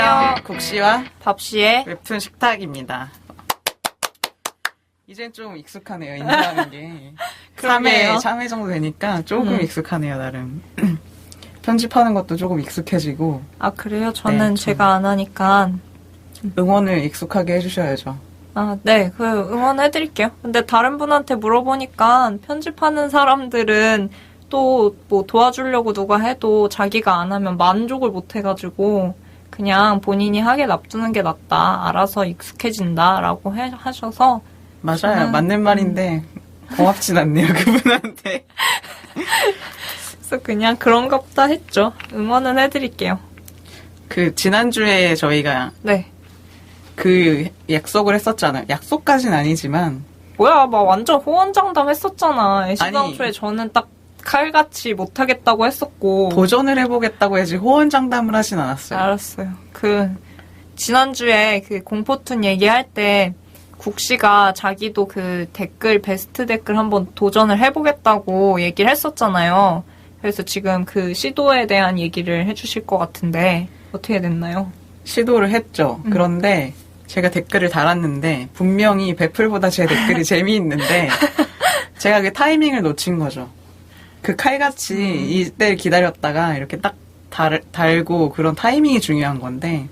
안녕하세요. 국시와 밥시의 웹툰 식탁입니다. 이젠 좀 익숙하네요, 인사하는 게. 3회 정도 되니까 조금 익숙하네요, 나름. 편집하는 것도 조금 익숙해지고. 아, 그래요? 저는 제가 안 하니까. 응원을 익숙하게 해주셔야죠. 아, 네. 응원해드릴게요. 근데 다른 분한테 물어보니까 편집하는 사람들은 또 뭐 도와주려고 누가 해도 자기가 안 하면 만족을 못 해가지고 그냥 본인이 하게 놔두는 게 낫다. 알아서 익숙해진다라고 하셔서. 맞아요. 맞는 말인데 고맙진 않네요, 그분한테. 그래서 그냥 그런가 보다 했죠. 응원은 해드릴게요. 지난주에 저희가. 네. 약속을 했었잖아요. 약속까지는 아니지만. 뭐야, 막 완전 호언장담 했었잖아. 애시당초에 저는 딱 칼같이 못하겠다고 했었고. 도전을 해보겠다고 해야지 호언장담을 하진 않았어요. 알았어요. 지난주에 공포툰 얘기할 때 국씨가 자기도 베스트 댓글 한번 도전을 해보겠다고 얘기를 했었잖아요. 그래서 지금 시도에 대한 얘기를 해주실 것 같은데 어떻게 됐나요? 시도를 했죠. 그런데 제가 댓글을 달았는데 분명히 베풀보다 제 댓글이 재미있는데 제가 그 타이밍을 놓친 거죠. 칼같이 이때를 기다렸다가 이렇게 딱 달고 그런 타이밍이 중요한 건데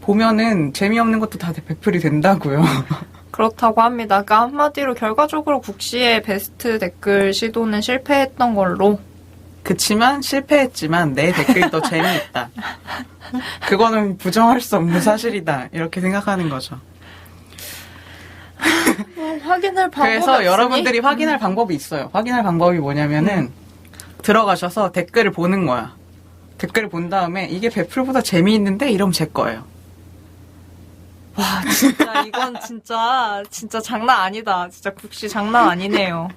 보면은 재미없는 것도 다 베풀이 된다고요. 그렇다고 합니다. 그러니까 한마디로 결과적으로 국씨의 베스트 댓글 시도는 실패했던 걸로. 그치만 실패했지만 내 댓글이 더 재미있다. 그거는 부정할 수 없는 사실이다. 이렇게 생각하는 거죠. 확인할 방법이 그래서 없으니? 여러분들이 확인할 방법이 있어요. 확인할 방법이 뭐냐면은 들어가셔서 댓글을 보는 거야. 댓글을 본 다음에 이게 베풀보다 재미있는데 이러면 제 거예요. 와, 진짜 이건 진짜 장난 아니다. 진짜 국씨 장난 아니네요.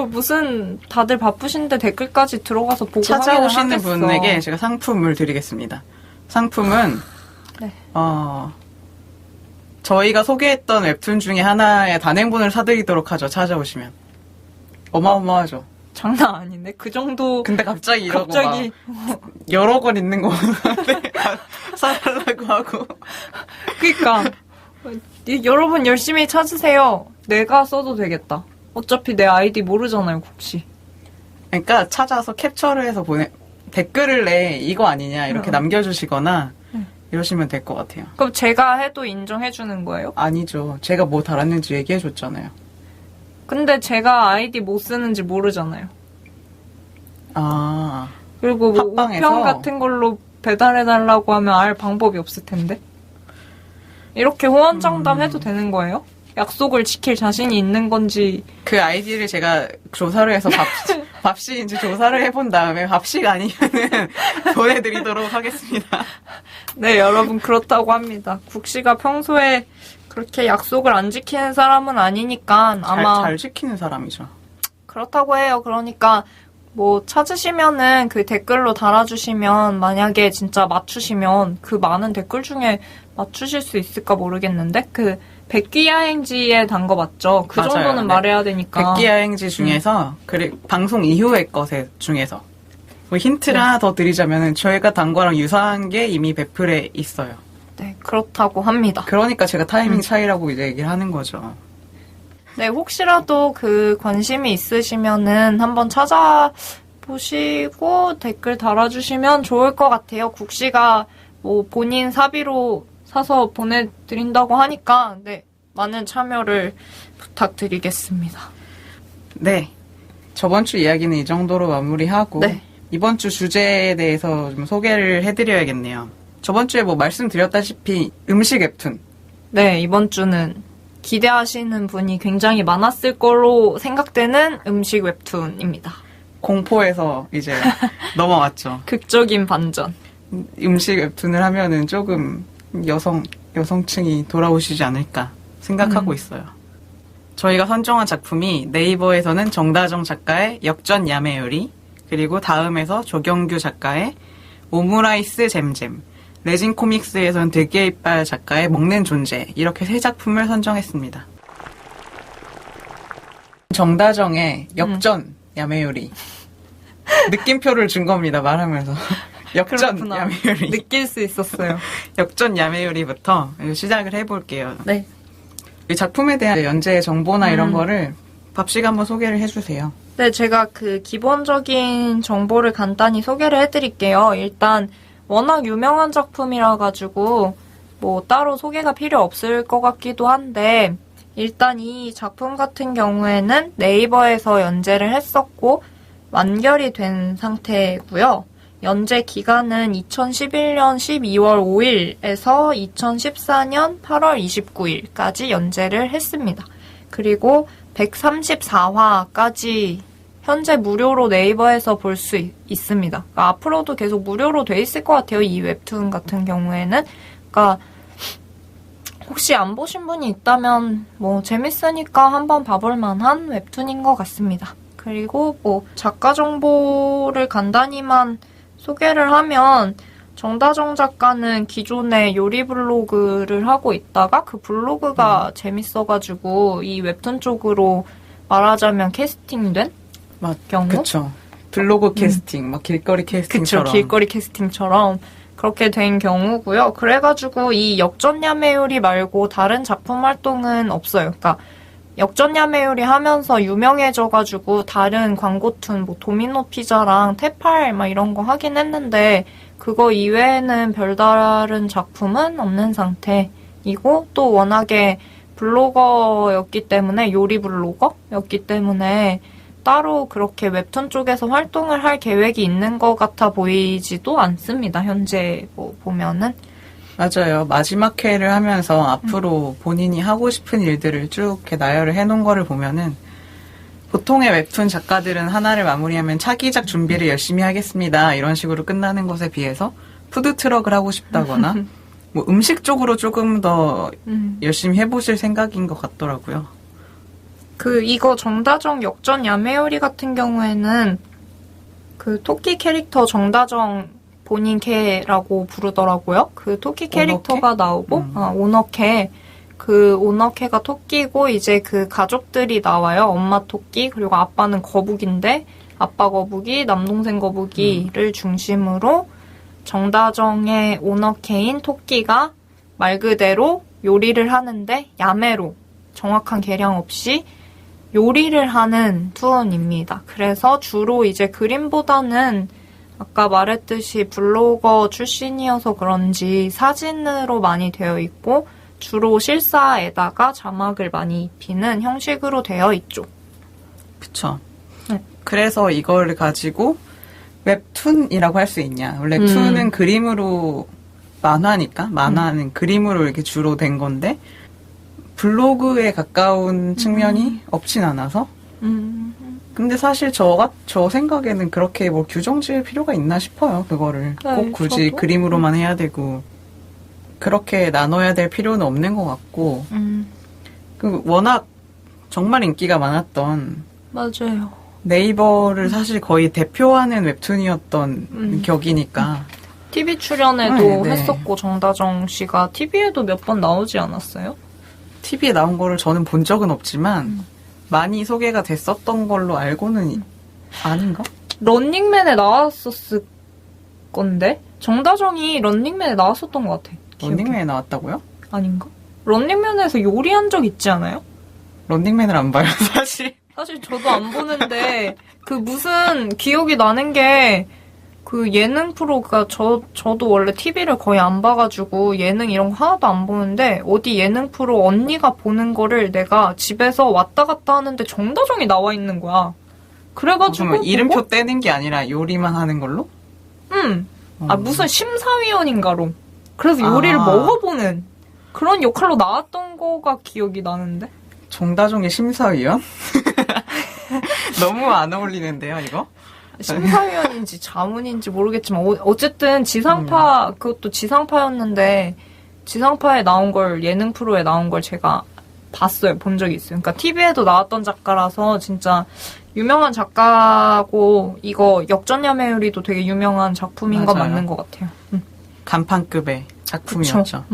무슨 다들 바쁘신데 댓글까지 들어가서 보고 찾아오시는 분에게 제가 상품을 드리겠습니다. 상품은 네. 저희가 소개했던 웹툰 중에 하나의 단행본을 사드리도록 하죠. 찾아오시면. 어마어마하죠. 장난 아닌데? 그 정도. 근데 갑자기 이러고 막 여러 권 있는 거 사달라고 하고. 그러니까 여러분 열심히 찾으세요. 내가 써도 되겠다. 어차피 내 아이디 모르잖아요, 국씨. 그러니까 찾아서 캡처를 해서 댓글을 내 이거 아니냐 이렇게 남겨주시거나 이러시면 될 것 같아요. 그럼 제가 해도 인정해주는 거예요? 아니죠. 제가 뭐 달았는지 얘기해줬잖아요. 근데 제가 아이디 못 쓰는지 모르잖아요. 아. 그리고 뭐 우편 같은 걸로 배달해달라고 하면 알 방법이 없을 텐데. 이렇게 호언장담 해도 되는 거예요? 약속을 지킬 자신이 있는 건지. 그 아이디를 제가 조사를 해서 밥씨인지 조사를 해본 다음에 밥씨가 아니면은 보내드리도록 하겠습니다. 네, 여러분 그렇다고 합니다. 국씨가 평소에 그렇게 약속을 안 지키는 사람은 아니니까 아마 잘 지키는 사람이죠. 그렇다고 해요. 그러니까 뭐 찾으시면은 댓글로 달아주시면 만약에 진짜 맞추시면 많은 댓글 중에 맞추실 수 있을까 모르겠는데 백기야행지에 단 거 맞죠? 맞아요. 정도는 네. 말해야 되니까. 백기야행지 중에서 방송 이후의 것에 중에서 뭐 힌트를 하나 더 드리자면은 저희가 단 거랑 유사한 게 이미 베풀에 있어요. 네, 그렇다고 합니다. 그러니까 제가 타이밍 차이라고 이제 얘기를 하는 거죠. 네, 혹시라도 관심이 있으시면은 한번 찾아보시고 댓글 달아주시면 좋을 것 같아요. 국씨가 뭐 본인 사비로 사서 보내드린다고 하니까, 네, 많은 참여를 부탁드리겠습니다. 네. 저번 주 이야기는 이 정도로 마무리하고, 네. 이번 주 주제에 대해서 좀 소개를 해드려야겠네요. 저번 주에 뭐 말씀드렸다시피 음식 웹툰. 네, 이번 주는 기대하시는 분이 굉장히 많았을 거로 생각되는 음식 웹툰입니다. 공포에서 이제 넘어왔죠. 극적인 반전. 음식 웹툰을 하면은 조금 여성층이 돌아오시지 않을까 생각하고 있어요. 저희가 선정한 작품이 네이버에서는 정다정 작가의 역전 야매 요리, 그리고 다음에서 조경규 작가의 오므라이스 잼잼, 레진 코믹스에서는 되게 이빨 작가의 먹는 존재, 이렇게 3작품을 선정했습니다. 정다정의 역전 야매 요리. 느낌표를 준 겁니다, 말하면서. 역전 그렇구나. 야매요리. 느낄 수 있었어요. 역전 야매요리부터 시작을 해볼게요. 네. 이 작품에 대한 연재 정보나 이런 거를 밥씨가 한번 소개를 해주세요. 네, 제가 그 기본적인 정보를 간단히 소개를 해드릴게요. 일단 워낙 유명한 작품이라 가지고 뭐 따로 소개가 필요 없을 것 같기도 한데 일단 이 작품 같은 경우에는 네이버에서 연재를 했었고 완결이 된 상태고요. 연재 기간은 2011년 12월 5일에서 2014년 8월 29일까지 연재를 했습니다. 그리고 134화까지 현재 무료로 네이버에서 볼 수 있습니다. 그러니까 앞으로도 계속 무료로 돼 있을 것 같아요. 이 웹툰 같은 경우에는. 그러니까 혹시 안 보신 분이 있다면 뭐 재밌으니까 한번 봐볼 만한 웹툰인 것 같습니다. 그리고 뭐 작가 정보를 간단히만 소개를 하면 정다정 작가는 기존에 요리 블로그를 하고 있다가 그 블로그가 재밌어가지고 이 웹툰 쪽으로 말하자면 캐스팅된 경우? 그쵸. 블로그 캐스팅, 막 길거리 캐스팅처럼. 그쵸, 길거리 캐스팅처럼 그렇게 된 경우고요. 그래가지고 이 역전야매요리 말고 다른 작품 활동은 없어요. 그러니까 역전야매요리 하면서 유명해져가지고 다른 광고툰 뭐 도미노 피자랑 테팔 막 이런 거 하긴 했는데 그거 이외에는 별다른 작품은 없는 상태이고 또 워낙에 블로거였기 때문에 요리 블로거였기 때문에 따로 그렇게 웹툰 쪽에서 활동을 할 계획이 있는 것 같아 보이지도 않습니다. 현재 뭐 보면은. 맞아요. 마지막 회를 하면서 앞으로 본인이 하고 싶은 일들을 쭉 이렇게 나열을 해놓은 거를 보면은 보통의 웹툰 작가들은 하나를 마무리하면 차기작 준비를 열심히 하겠습니다. 이런 식으로 끝나는 것에 비해서 푸드트럭을 하고 싶다거나 뭐 음식 쪽으로 조금 더 열심히 해보실 생각인 것 같더라고요. 이거 정다정 역전 야매요리 같은 경우에는 그 토끼 캐릭터 정다정 본인 캐라고 부르더라고요. 그 토끼 캐릭터가 나오고, 오너캐. 그 오너캐가 토끼고, 이제 그 가족들이 나와요. 엄마 토끼, 그리고 아빠는 거북인데, 아빠 거북이, 남동생 거북이를 중심으로 정다정의 오너캐인 토끼가 말 그대로 요리를 하는데, 야매로, 정확한 계량 없이 요리를 하는 투어입니다. 그래서 주로 이제 그림보다는 아까 말했듯이 블로거 출신이어서 그런지 사진으로 많이 되어 있고 주로 실사에다가 자막을 많이 입히는 형식으로 되어 있죠. 그쵸. 네. 그래서 이걸 가지고 웹툰이라고 할 수 있냐. 원래 툰은 그림으로 만화니까 만화는 그림으로 이렇게 주로 된 건데 블로그에 가까운 측면이 없진 않아서 근데 사실 저 생각에는 그렇게 뭐 규정 지을 필요가 있나 싶어요. 그거를 네, 꼭 굳이 저도? 그림으로만 해야 되고 그렇게 나눠야 될 필요는 없는 것 같고 워낙 정말 인기가 많았던 맞아요. 네이버를 사실 거의 대표하는 웹툰이었던 격이니까 TV 출연에도 네, 네. 했었고 정다정 씨가 TV에도 몇 번 나오지 않았어요? TV에 나온 거를 저는 본 적은 없지만 많이 소개가 됐었던 걸로 알고는 아닌가? 런닝맨에 나왔었을 건데 정다정이 런닝맨에 나왔었던 것 같아. 기억에. 런닝맨에 나왔다고요? 아닌가? 런닝맨에서 요리한 적 있지 않아요? 런닝맨을 안 봐요, 사실. 사실 저도 안 보는데 그 무슨 기억이 나는 게 그 예능 프로가 저도 원래 TV를 거의 안 봐가지고 예능 이런 거 하나도 안 보는데 어디 예능 프로 언니가 보는 거를 내가 집에서 왔다 갔다 하는데 정다정이 나와 있는 거야. 그래가지고 그러면 이름표 떼는 게 아니라 요리만 하는 걸로? 무슨 심사위원인가로. 그래서 요리를 먹어보는 그런 역할로 나왔던 거가 기억이 나는데. 정다정의 심사위원? 너무 안 어울리는데요, 이거? 심사위원인지 자문인지 모르겠지만 어쨌든 지상파 그것도 지상파였는데 지상파에 나온 걸 예능 프로에 나온 걸 제가 봤어요. 본 적이 있어요. 그러니까 TV에도 나왔던 작가라서 진짜 유명한 작가고 이거 역전야매요리도 되게 유명한 작품인 거 맞아요. 맞는 것 같아요. 간판급의 작품이었죠.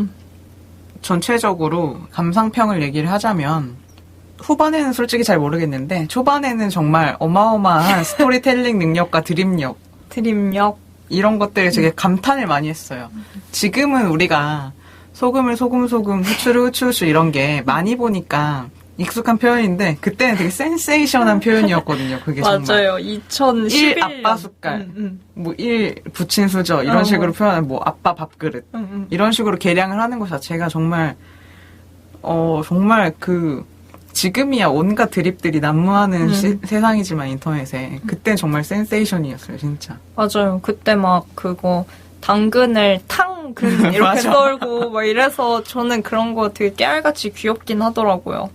전체적으로 감상평을 얘기를 하자면 후반에는 솔직히 잘 모르겠는데 초반에는 정말 어마어마한 스토리텔링 능력과 드립력. 이런 것들에 되게 감탄을 많이 했어요. 지금은 우리가 소금을 소금, 후추를 후추 이런 게 많이 보니까 익숙한 표현인데 그때는 되게 센세이션한 표현이었거든요. 그게 정말. 맞아요. 2011년. 1 아빠 숟갈, 뭐 1 부친 수저 이런 식으로 표현하는 뭐 아빠 밥그릇 이런 식으로 계량을 하는 것 자체가 정말 정말 지금이야 온갖 드립들이 난무하는 세상이지만 인터넷에 그때 정말 센세이션이었어요, 진짜. 맞아요. 그때 막 그거 당근을 탕근 이렇게 썰고 막 이래서 저는 그런 거 되게 깨알같이 귀엽긴 하더라고요.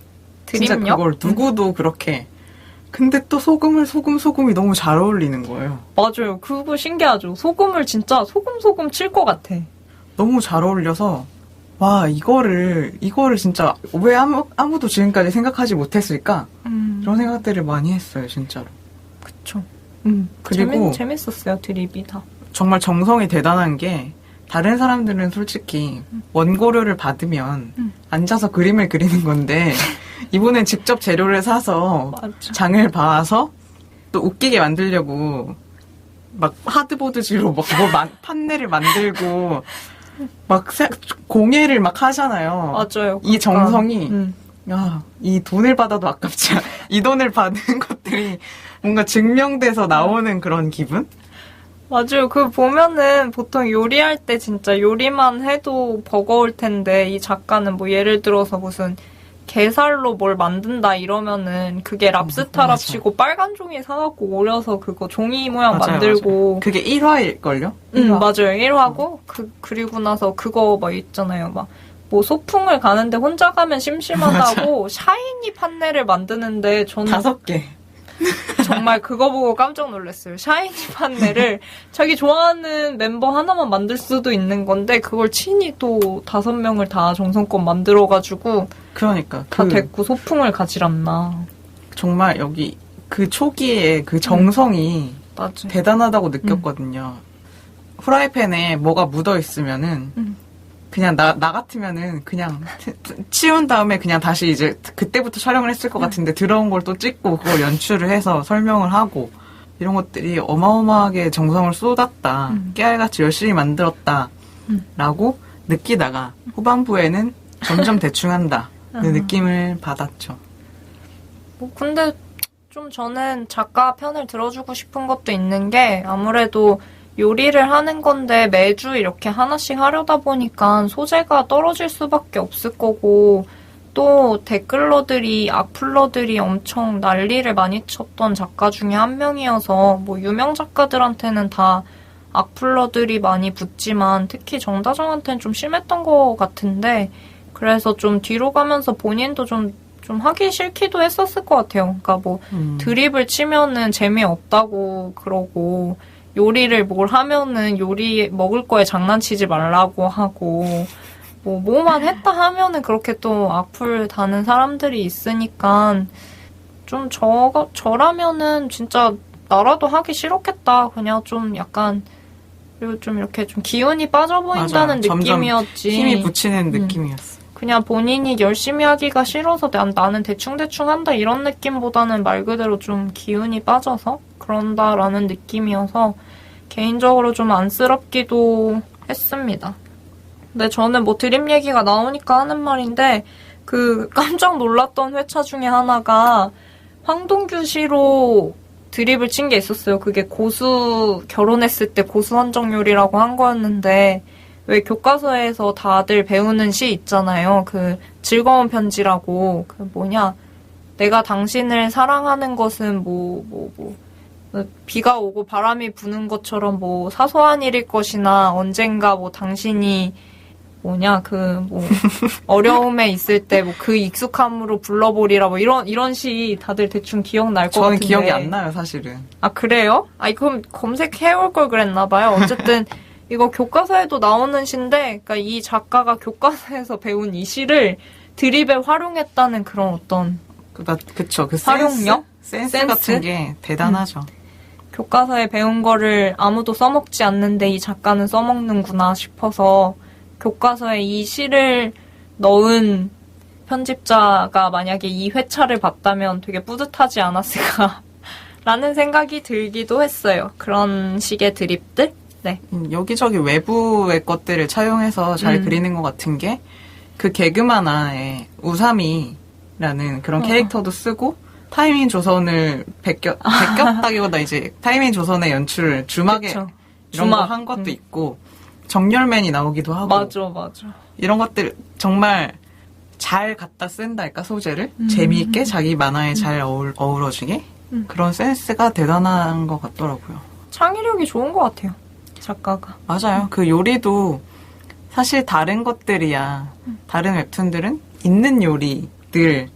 진짜 드립력? 그걸 누구도 그렇게. 근데 또 소금이 너무 잘 어울리는 거예요. 맞아요. 그거 신기하죠. 소금을 진짜 소금 칠 것 같아. 너무 잘 어울려서 와 이거를 진짜 왜 아무도 지금까지 생각하지 못했을까? 이런 생각들을 많이 했어요, 진짜로. 그쵸. 그리고 재밌었어요, 드립이 다. 정말 정성이 대단한 게 다른 사람들은 솔직히 원고료를 받으면 앉아서 그림을 그리는 건데 이분은 직접 재료를 사서 맞아. 장을 봐서 또 웃기게 만들려고 막 하드보드지로 판넬을 만들고 막 공예를 막 하잖아요. 맞아요. 이 정성이 그러니까. 이 돈을 받아도 아깝지 않아. 이 돈을 받은 것들이 뭔가 증명돼서 나오는 그런 기분? 맞아요. 그 보면은 보통 요리할 때 진짜 요리만 해도 버거울 텐데 이 작가는 뭐 예를 들어서 무슨 게살로 뭘 만든다 이러면은 그게 랍스타랍시고 빨간 종이 사갖고 오려서 그거 종이 모양 맞아요, 만들고 맞아요. 그게 1화일걸요? 맞아요. 1화고 그리고 나서 그거 막 있잖아요. 막 뭐 소풍을 가는데 혼자 가면 심심하다고 샤이니 판넬을 만드는데 저는 5개. 정말 그거 보고 깜짝 놀랐어요. 샤이니 판넬을 자기 좋아하는 멤버 하나만 만들 수도 있는 건데 그걸 친히 또 5명을 다 정성껏 만들어가지고 그러니까 다 됐고 소풍을 가질 않나. 정말 여기 그 초기에 그 정성이 맞아. 대단하다고 느꼈거든요. 후라이팬에 뭐가 묻어 있으면은 그냥 나 같으면은 그냥 치운 다음에 그냥 다시 이제 그때부터 촬영을 했을 것 같은데 들어온 걸 또 찍고 그걸 연출을 해서 설명을 하고 이런 것들이 어마어마하게 정성을 쏟았다. 깨알같이 열심히 만들었다. 라고 느끼다가 후반부에는 점점 대충한다. 그 느낌을 받았죠. 뭐 근데 좀 저는 작가 편을 들어주고 싶은 것도 있는 게 아무래도 요리를 하는 건데 매주 이렇게 하나씩 하려다 보니까 소재가 떨어질 수밖에 없을 거고 또 댓글러들이 악플러들이 엄청 난리를 많이 쳤던 작가 중에 한 명이어서 뭐 유명 작가들한테는 다 악플러들이 많이 붙지만 특히 정다정한테는 좀 심했던 것 같은데 그래서 좀 뒤로 가면서 본인도 좀 하기 싫기도 했었을 것 같아요. 그러니까 뭐 드립을 치면은 재미없다고 그러고 요리를 뭘 하면은 요리 먹을 거에 장난치지 말라고 하고 뭐만 했다 하면은 그렇게 또 악플 다는 사람들이 있으니까 좀 저라면은 진짜 나라도 하기 싫었겠다. 그냥 좀 약간 그리고 좀 이렇게 좀 기운이 빠져 보인다는 맞아. 느낌이었지. 힘이 붙이는 느낌이었어. 그냥 본인이 열심히 하기가 싫어서 나는 대충대충 한다 이런 느낌보다는 말 그대로 좀 기운이 빠져서 그런다라는 느낌이어서 개인적으로 좀 안쓰럽기도 했습니다. 근데 저는 뭐 드립 얘기가 나오니까 하는 말인데 그 깜짝 놀랐던 회차 중에 하나가 황동규 씨로 드립을 친 게 있었어요. 그게 고수 결혼했을 때 고수 헌정 요리라고 한 거였는데 왜 교과서에서 다들 배우는 시 있잖아요. 그 즐거운 편지라고 그 내가 당신을 사랑하는 것은 비가 오고 바람이 부는 것처럼 사소한 일일 것이나 언젠가 당신이 어려움에 있을 때 그 익숙함으로 불러보리라 이런 시 다들 대충 기억날 것 같은데. 저는 기억이 안 나요, 사실은. 아, 그래요? 그럼 검색해올 걸 그랬나봐요. 어쨌든 이거 교과서에도 나오는 시인데, 그러니까 이 작가가 교과서에서 배운 이 시를 드립에 활용했다는 그런 어떤. 그쵸. 그 활용력? 센스 같은 게 대단하죠. 교과서에 배운 거를 아무도 써먹지 않는데 이 작가는 써먹는구나 싶어서 교과서에 이 시를 넣은 편집자가 만약에 이 회차를 봤다면 되게 뿌듯하지 않았을까 라는 생각이 들기도 했어요. 그런 식의 드립들? 네. 여기저기 외부의 것들을 차용해서 잘 음. 그리는 것 같은 게 그 개그 만화에 우삼이라는 그런 캐릭터도 쓰고 타이밍 조선을 베꼈다기보다 이제 타이밍 조선의 연출을 주막에 그쵸. 이런 거 주막. 한 것도 있고 정렬맨이 나오기도 하고 맞아. 이런 것들 정말 잘 갖다 쓴달까 소재를 재미있게 자기 만화에 잘 어우러지게 그런 센스가 대단한 것 같더라고요. 창의력이 좋은 것 같아요. 작가가. 맞아요. 그 요리도 사실 다른 것들이야. 다른 웹툰들은 있는 요리들을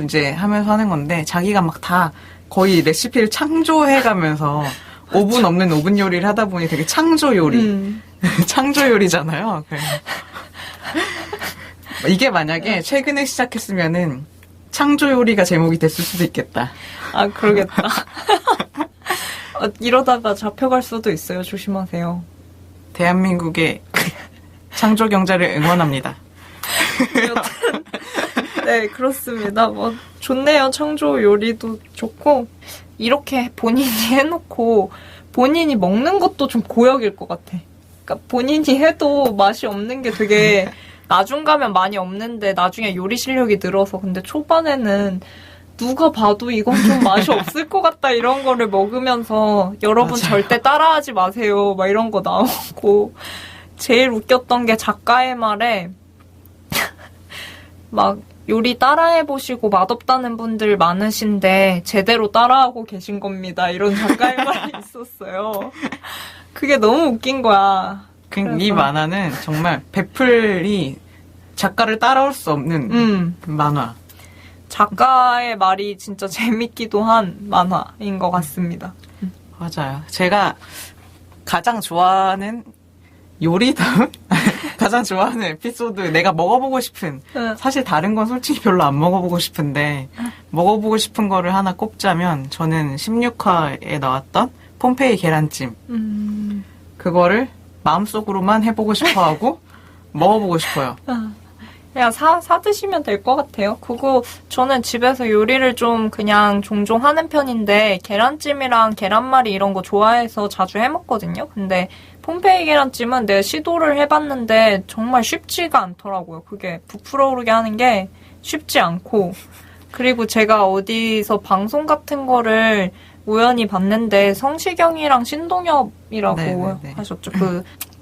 이제 하면서 하는 건데 자기가 막 다 거의 레시피를 창조해가면서 5분 없는 5분 요리를 하다 보니 되게 창조 요리. 창조 요리잖아요. 그래서 이게 만약에 최근에 시작했으면은 창조 요리가 제목이 됐을 수도 있겠다. 아, 그러겠다. 이러다가 잡혀갈 수도 있어요. 조심하세요. 대한민국의 창조 경제를 응원합니다. 여튼 네, 그렇습니다. 뭐 좋네요. 창조 요리도 좋고 이렇게 본인이 해놓고 본인이 먹는 것도 좀 고역일 것 같아. 그러니까 본인이 해도 맛이 없는 게 되게 나중 가면 많이 없는데 나중에 요리 실력이 늘어서 근데 초반에는 누가 봐도 이건 좀 맛이 없을 것 같다 이런 거를 먹으면서 여러분 맞아요. 절대 따라하지 마세요 막 이런 거 나오고 제일 웃겼던 게 작가의 말에 막 요리 따라해보시고 맛없다는 분들 많으신데 제대로 따라하고 계신 겁니다. 이런 작가의 말이 있었어요. 그게 너무 웃긴 거야. 이 만화는 정말 베풀이 작가를 따라올 수 없는 만화. 작가의 말이 진짜 재밌기도 한 만화인 것 같습니다. 맞아요. 제가 가장 좋아하는 요리다운 가장 좋아하는 에피소드 내가 먹어보고 싶은 사실 다른 건 솔직히 별로 안 먹어보고 싶은데 먹어보고 싶은 거를 하나 꼽자면 저는 16화에 나왔던 폼페이 계란찜 그거를 마음속으로만 해보고 싶어하고 먹어보고 싶어요. 그냥 사 드시면 될 것 같아요. 그거 저는 집에서 요리를 좀 그냥 종종 하는 편인데 계란찜이랑 계란말이 이런 거 좋아해서 자주 해먹거든요. 근데 폼페이 계란찜은 내가 시도를 해봤는데 정말 쉽지가 않더라고요. 그게 부풀어 오르게 하는 게 쉽지 않고 그리고 제가 어디서 방송 같은 거를 우연히 봤는데 성시경이랑 신동엽이라고 네네네. 하셨죠.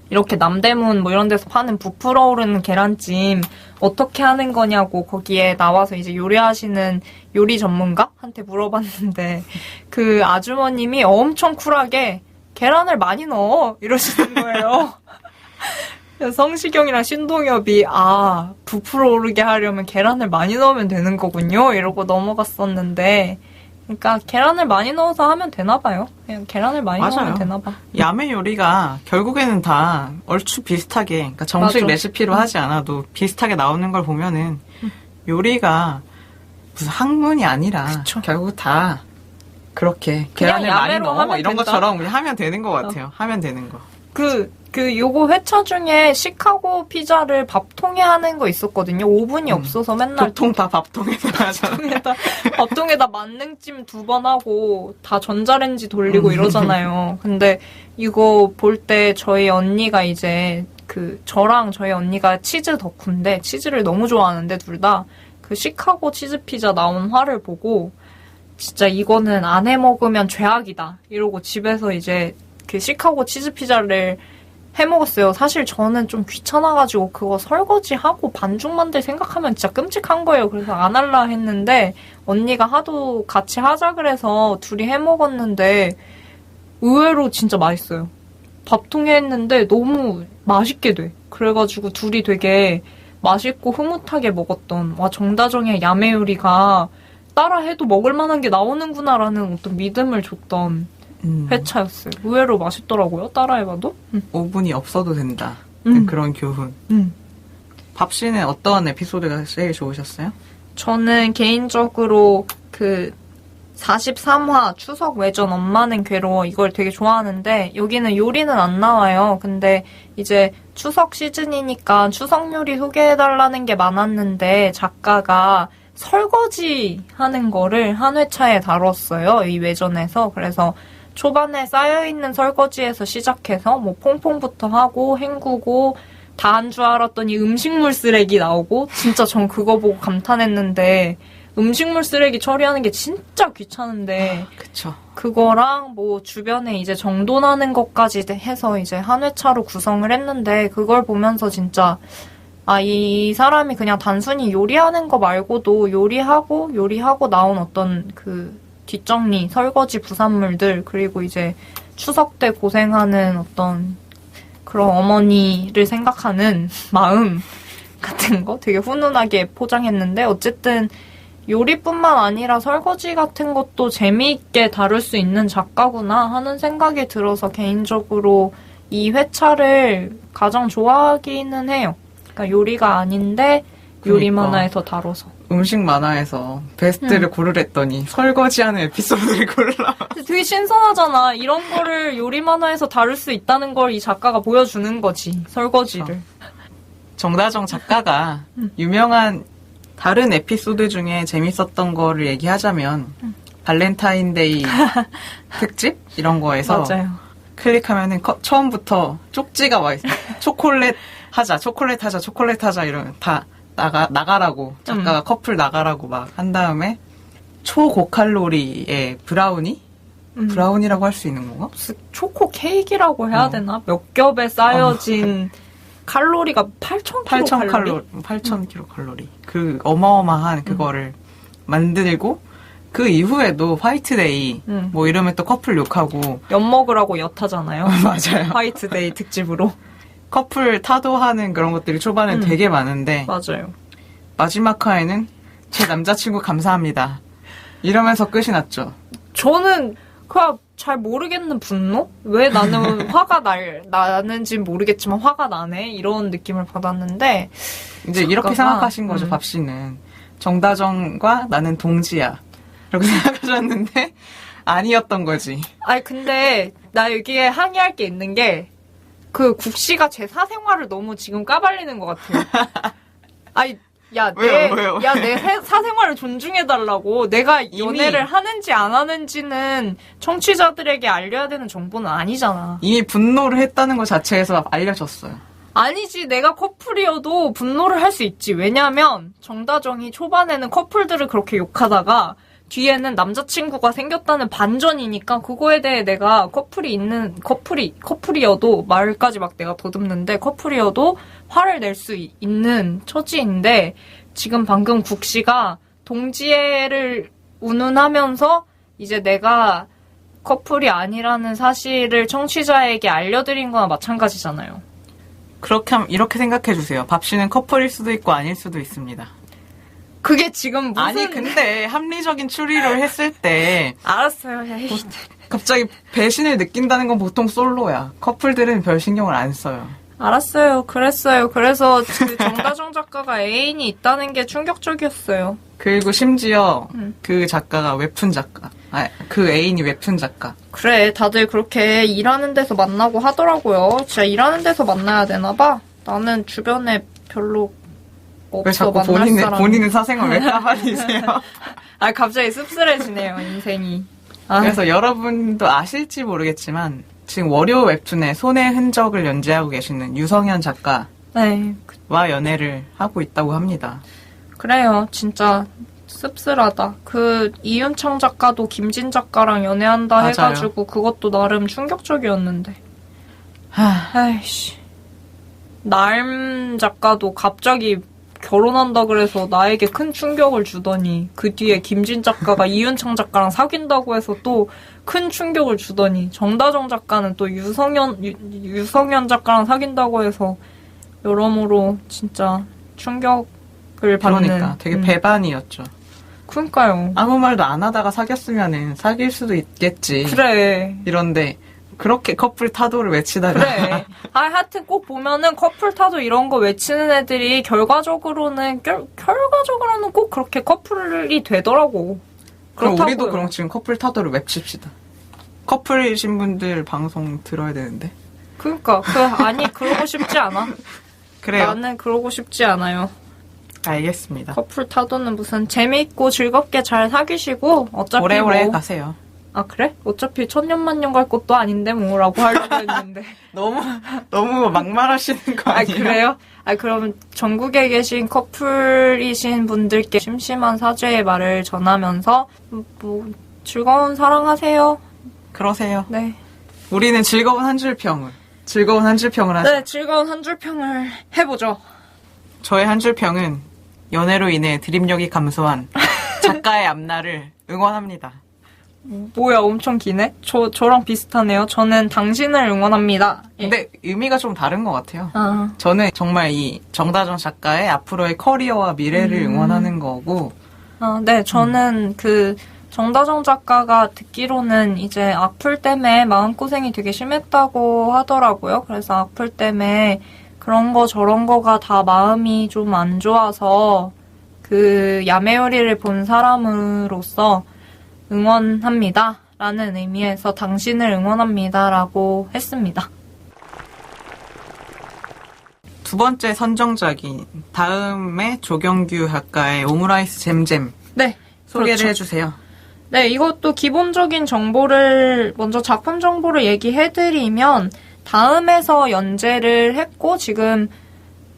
이렇게 남대문 뭐 이런 데서 파는 부풀어 오르는 계란찜 어떻게 하는 거냐고 거기에 나와서 이제 요리하시는 요리 전문가한테 물어봤는데 그 아주머님이 엄청 쿨하게 계란을 많이 넣어 이러시는 거예요. 그래서 성시경이랑 신동엽이 부풀어 오르게 하려면 계란을 많이 넣으면 되는 거군요 이러고 넘어갔었는데 그러니까 계란을 많이 넣어서 하면 되나 봐요. 그냥 계란을 많이 맞아요. 넣으면 되나 봐. 야매 요리가 결국에는 다 얼추 비슷하게 그러니까 정식 맞아. 레시피로 하지 않아도 비슷하게 나오는 걸 보면은 요리가 무슨 학문이 아니라 그쵸. 결국 다 그렇게 그냥 계란을 많이 야매로 넣어 하면 이런 된다. 것처럼 그냥 하면 되는 것 같아요. 하면 되는 거. 요거 회차 중에 시카고 피자를 밥통에 하는 거 있었거든요. 오븐이 없어서 맨날 보통 다 밥통에다 하잖아요. 밥통에다 만능찜 2번 하고 다 전자레인지 돌리고 이러잖아요. 근데 이거 볼 때 저희 언니가 이제 저랑 저희 언니가 치즈 덕후인데 치즈를 너무 좋아하는데 둘 다 그 시카고 치즈 피자 나온 화를 보고 진짜 이거는 안 해 먹으면 죄악이다 이러고 집에서 이제 그 시카고 치즈 피자를 해 먹었어요. 사실 저는 좀 귀찮아가지고 그거 설거지하고 반죽 만들 생각하면 진짜 끔찍한 거예요. 그래서 안 할라 했는데 언니가 하도 같이 하자 그래서 둘이 해 먹었는데 의외로 진짜 맛있어요. 밥통에 했는데 너무 맛있게 돼. 그래가지고 둘이 되게 맛있고 흐뭇하게 먹었던 정다정의 야매 요리가 따라 해도 먹을 만한 게 나오는구나라는 어떤 믿음을 줬던 회차였어요. 의외로 맛있더라고요. 따라해봐도. 오븐이 없어도 된다. 그런 교훈. 밥씨는 어떤 에피소드가 제일 좋으셨어요? 저는 개인적으로 43화 추석 외전 엄마는 괴로워 이걸 되게 좋아하는데 여기는 요리는 안 나와요. 근데 이제 추석 시즌이니까 추석 요리 소개해달라는 게 많았는데 작가가 설거지 하는 거를 한 회차에 다뤘어요. 이 외전에서. 그래서 초반에 쌓여있는 설거지에서 시작해서 뭐 퐁퐁부터 하고 헹구고 다 한 줄 알았더니 음식물 쓰레기 나오고 진짜 전 그거 보고 감탄했는데 음식물 쓰레기 처리하는 게 진짜 귀찮은데 그쵸. 그거랑 뭐 주변에 이제 정돈하는 것까지 해서 이제 한 회차로 구성을 했는데 그걸 보면서 진짜 이 사람이 그냥 단순히 요리하는 거 말고도 요리하고 나온 어떤 그 뒷정리, 설거지 부산물들 그리고 이제 추석 때 고생하는 어떤 그런 어머니를 생각하는 마음 같은 거 되게 훈훈하게 포장했는데 어쨌든 요리뿐만 아니라 설거지 같은 것도 재미있게 다룰 수 있는 작가구나 하는 생각이 들어서 개인적으로 이 회차를 가장 좋아하기는 해요. 그러니까 요리가 아닌데 요리 그러니까. 만화에서 다뤄서. 음식 만화에서 베스트를 고르랬더니 설거지하는 에피소드를 골라. 되게 신선하잖아. 이런 거를 요리 만화에서 다룰 수 있다는 걸 이 작가가 보여주는 거지. 설거지를. 정다정 작가가 유명한 다른 에피소드 중에 재밌었던 거를 얘기하자면 발렌타인데이 특집 이런 거에서 맞아요. 클릭하면은 처음부터 쪽지가 와 있어. 초콜릿 하자 이러면 다 나가라고 작가가 커플 나가라고 막 한 다음에 초고칼로리의 브라우니? 브라우니라고 할 수 있는 건가? 무슨 초코 케이크라고 해야 되나? 몇 겹에 쌓여진 칼로리가 8,000kcal. 8,000kcal. 그 어마어마한 그거를 만들고 그 이후에도 화이트데이 뭐 이러면 또 커플 욕하고 엿 먹으라고 엿하잖아요. 맞아요. 화이트데이 특집으로. 커플 타도하는 그런 것들이 초반엔 되게 많은데 맞아요. 마지막 화에는 제 남자친구 감사합니다. 이러면서 끝이 났죠. 저는 그냥 잘 모르겠는 분노? 왜 나는 화가 나는진 모르겠지만 화가 나네? 이런 느낌을 받았는데 이제 이렇게 생각하신 거죠, 밥 씨는. 정다정과 나는 동지야. 이렇게 생각하셨는데 아니었던 거지. 아니 근데 나 여기에 항의할 게 있는 게 그 국씨가 제 사생활을 너무 지금 까발리는 것 같아요. 아니 왜요? 내 사생활을 존중해달라고. 내가 연애를 하는지 안 하는지는 청취자들에게 알려야 되는 정보는 아니잖아. 이미 분노를 했다는 것 자체에서 알려졌어요. 아니지, 내가 커플이어도 분노를 할 수 있지. 왜냐면 정다정이 초반에는 커플들을 그렇게 욕하다가 뒤에는 남자친구가 생겼다는 반전이니까 그거에 대해 내가 커플이어도 말까지 막 내가 더듬는데 커플이어도 화를 낼 수 있는 처지인데 지금 방금 국씨가 동지애를 운운하면서 이제 내가 커플이 아니라는 사실을 청취자에게 알려드린 거나 마찬가지잖아요. 이렇게 생각해 주세요. 밥 씨는 커플일 수도 있고 아닐 수도 있습니다. 그게 지금 무슨... 아니 근데 합리적인 추리를 했을 때 알았어요. 갑자기 배신을 느낀다는 건 보통 솔로야. 커플들은 별 신경을 안 써요. 알았어요. 그랬어요. 그래서 그 정다정 작가가 애인이 있다는 게 충격적이었어요. 그리고 심지어 그 작가가 웹툰 작가. 그 애인이 웹툰 작가. 그래, 다들 그렇게 일하는 데서 만나고 하더라고요. 진짜 일하는 데서 만나야 되나 봐. 나는 주변에 별로 없어. 왜 자꾸 본인의 사생활 왜 까발리세요? 갑자기 씁쓸해지네요, 인생이. 그래서 여러분도 아실지 모르겠지만 지금 월요 웹툰에 손의 흔적을 연재하고 계시는 유성현 작가와 네. 연애를 하고 있다고 합니다. 그래요. 진짜 씁쓸하다. 그 이윤창 작가도 김진 작가랑 연애한다 맞아요. 해가지고 그것도 나름 충격적이었는데. 아이씨. 나임 작가도 갑자기 결혼한다 그래서 나에게 큰 충격을 주더니 그 뒤에 김진 작가가 이윤창 작가랑 사귄다고 해서 또 큰 충격을 주더니 정다정 작가는 또 유성현 작가랑 사귄다고 해서 여러모로 진짜 충격을 받는. 그러니까 되게 배반이었죠. 그러니까요. 아무 말도 안 하다가 사귀었으면은 사귈 수도 있겠지. 그래. 이런데 그렇게 커플 타도를 외치다가 그래. 하여튼 꼭 보면은 커플 타도 이런 거 외치는 애들이 결과적으로는 꼭 그렇게 커플이 되더라고. 그럼 그렇다고요. 우리도 그럼 지금 커플 타도를 외칩시다. 커플이신 분들 방송 들어야 되는데. 그러니까 그러고 싶지 않아. 그래요. 나는 그러고 싶지 않아요. 알겠습니다. 커플 타도는 무슨 재미있고 즐겁게 잘 사귀시고 어차피 오래오래 뭐 가세요. 아, 그래? 어차피 천년만년 갈 것도 아닌데 뭐라고 하려고 했는데. 너무 막말하시는 거 아, 아니에요? 그래요? 아, 그럼 전국에 계신 커플이신 분들께 심심한 사죄의 말을 전하면서 뭐 즐거운 사랑하세요. 그러세요. 네. 우리는 즐거운 한 줄평을 하자. 네, 즐거운 한 줄평을 해보죠. 저의 한 줄평은 연애로 인해 드립력이 감소한 작가의 앞날을 응원합니다. 뭐야, 엄청 기네? 저랑 비슷하네요. 저는 당신을 응원합니다. 예. 근데 의미가 좀 다른 것 같아요. 아, 저는 정말 이 정다정 작가의 앞으로의 커리어와 미래를 응원하는 거고, 네, 저는 정다정 작가가 듣기로는 이제 악플 때문에 마음고생이 되게 심했다고 하더라고요. 그래서 악플 때문에 그런 거 저런 거가 다 마음이 좀 안 좋아서 야매요리를 본 사람으로서 응원합니다. 라는 의미에서 당신을 응원합니다. 라고 했습니다. 두 번째 선정작인 다음에 조경규 작가의 오므라이스 잼잼 네. 소개를 그렇죠. 해주세요. 네, 이것도 기본적인 먼저 작품 정보를 얘기해드리면, 다음에서 연재를 했고, 지금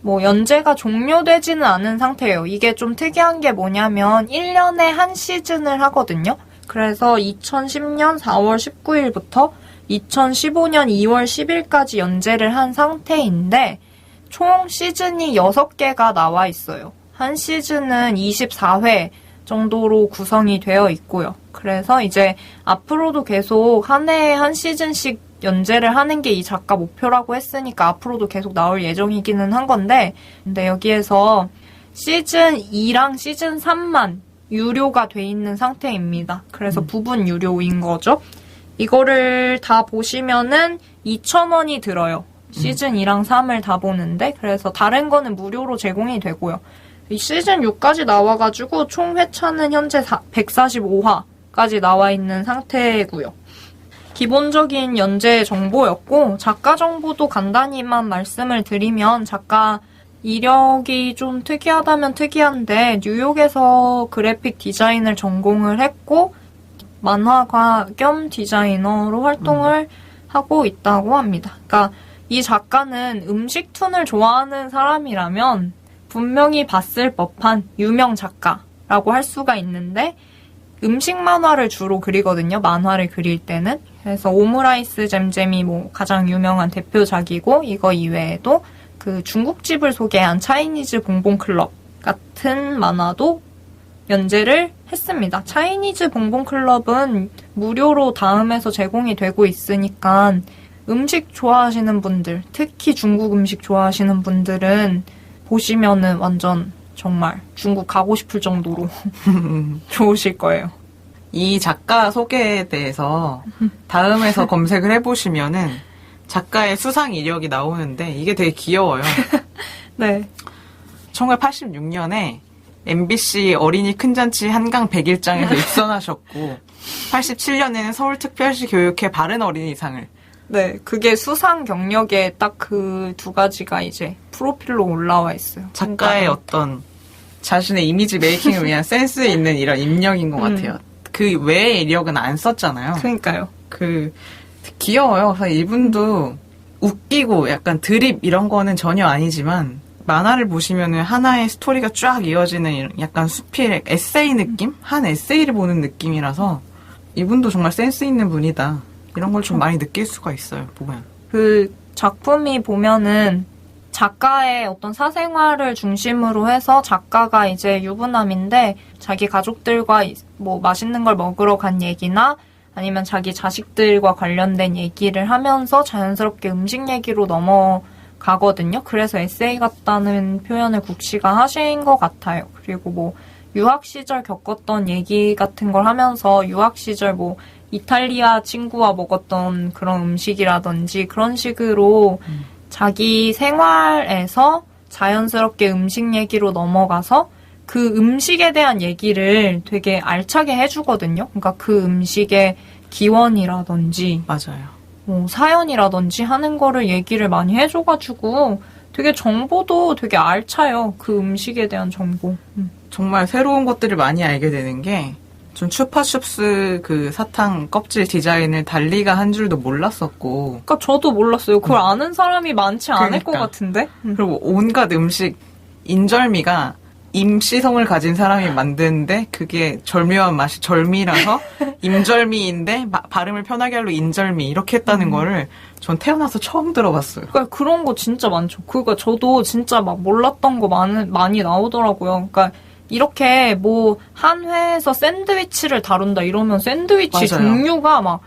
연재가 종료되지는 않은 상태예요. 이게 좀 특이한 게 뭐냐면, 1년에 한 시즌을 하거든요. 그래서 2010년 4월 19일부터 2015년 2월 10일까지 연재를 한 상태인데, 총 시즌이 6개가 나와 있어요. 한 시즌은 24회 정도로 구성이 되어 있고요. 그래서 이제 앞으로도 계속 한 해에 한 시즌씩 연재를 하는 게 이 작가 목표라고 했으니까 앞으로도 계속 나올 예정이기는 한 건데, 근데 여기에서 시즌 2랑 시즌 3만 유료가 돼 있는 상태입니다. 그래서 부분 유료인 거죠. 이거를 다 보시면은 2,000원이 들어요. 시즌 2랑 3을 다 보는데, 그래서 다른 거는 무료로 제공이 되고요. 이 시즌 6까지 나와가지고 총 회차는 현재 145화까지 나와 있는 상태고요. 기본적인 연재 정보였고, 작가 정보도 간단히만 말씀을 드리면, 작가 이력이 좀 특이하다면 특이한데, 뉴욕에서 그래픽 디자인을 전공을 했고, 만화가 겸 디자이너로 활동을 하고 있다고 합니다. 그러니까 이 작가는 음식툰을 좋아하는 사람이라면 분명히 봤을 법한 유명 작가라고 할 수가 있는데, 음식 만화를 주로 그리거든요. 만화를 그릴 때는. 그래서 오므라이스 잼잼이 가장 유명한 대표작이고, 이거 이외에도 중국집을 소개한 차이니즈 봉봉 클럽 같은 만화도 연재를 했습니다. 차이니즈 봉봉 클럽은 무료로 다음에서 제공이 되고 있으니까 음식 좋아하시는 분들, 특히 중국 음식 좋아하시는 분들은 보시면은 완전 정말 중국 가고 싶을 정도로 좋으실 거예요. 이 작가 소개에 대해서 다음에서 검색을 해보시면은 작가의 수상 이력이 나오는데 이게 되게 귀여워요. 네. 1986년에 MBC 어린이 큰잔치 한강 100일장에서 입선하셨고 87년에는 서울특별시 교육회 바른 어린이상을. 네, 그게 수상 경력에 딱 그 두 가지가 이제 프로필로 올라와 있어요. 작가의 어떤 자신의 이미지 메이킹을 위한 센스 있는 이런 입력인 것 같아요. 그 외의 이력은 안 썼잖아요. 그러니까요. 귀여워요. 그래서 이분도 웃기고 약간 드립 이런 거는 전혀 아니지만 만화를 보시면은 하나의 스토리가 쫙 이어지는 약간 수필 에세이 느낌? 한 에세이를 보는 느낌이라서 이분도 정말 센스 있는 분이다. 이런 걸 좀 많이 느낄 수가 있어요, 보면. 그 작품이 보면은 작가의 어떤 사생활을 중심으로 해서 작가가 이제 유부남인데 자기 가족들과 맛있는 걸 먹으러 간 얘기나 아니면 자기 자식들과 관련된 얘기를 하면서 자연스럽게 음식 얘기로 넘어가거든요. 그래서 에세이 같다는 표현을 국씨가 하신 것 같아요. 그리고 유학 시절 겪었던 얘기 같은 걸 하면서 유학 시절 이탈리아 친구와 먹었던 그런 음식이라든지 그런 식으로 자기 생활에서 자연스럽게 음식 얘기로 넘어가서 그 음식에 대한 얘기를 되게 알차게 해주거든요. 그러니까 그 음식의 기원이라든지 맞아요. 사연이라든지 하는 거를 얘기를 많이 해줘가지고 되게 정보도 되게 알차요. 그 음식에 대한 정보. 정말 새로운 것들을 많이 알게 되는 게 전 추파춥스 그 사탕 껍질 디자인을 달리가 한 줄도 몰랐었고. 그러니까 저도 몰랐어요. 그걸 아는 사람이 많지 않을 것 그러니까. 같은데? 그리고 온갖 음식, 인절미가 임시성을 가진 사람이 만드는데 그게 절묘한 맛이 절미라서 임절미인데 발음을 편하게 하려 인절미 이렇게 했다는 거를 전 태어나서 처음 들어봤어요. 그러니까 그런 거 진짜 많죠. 그러니까 저도 진짜 막 몰랐던 거 많이 나오더라고요. 그러니까 이렇게 뭐 한 회에서 샌드위치를 다룬다 이러면 샌드위치 맞아요. 종류가 막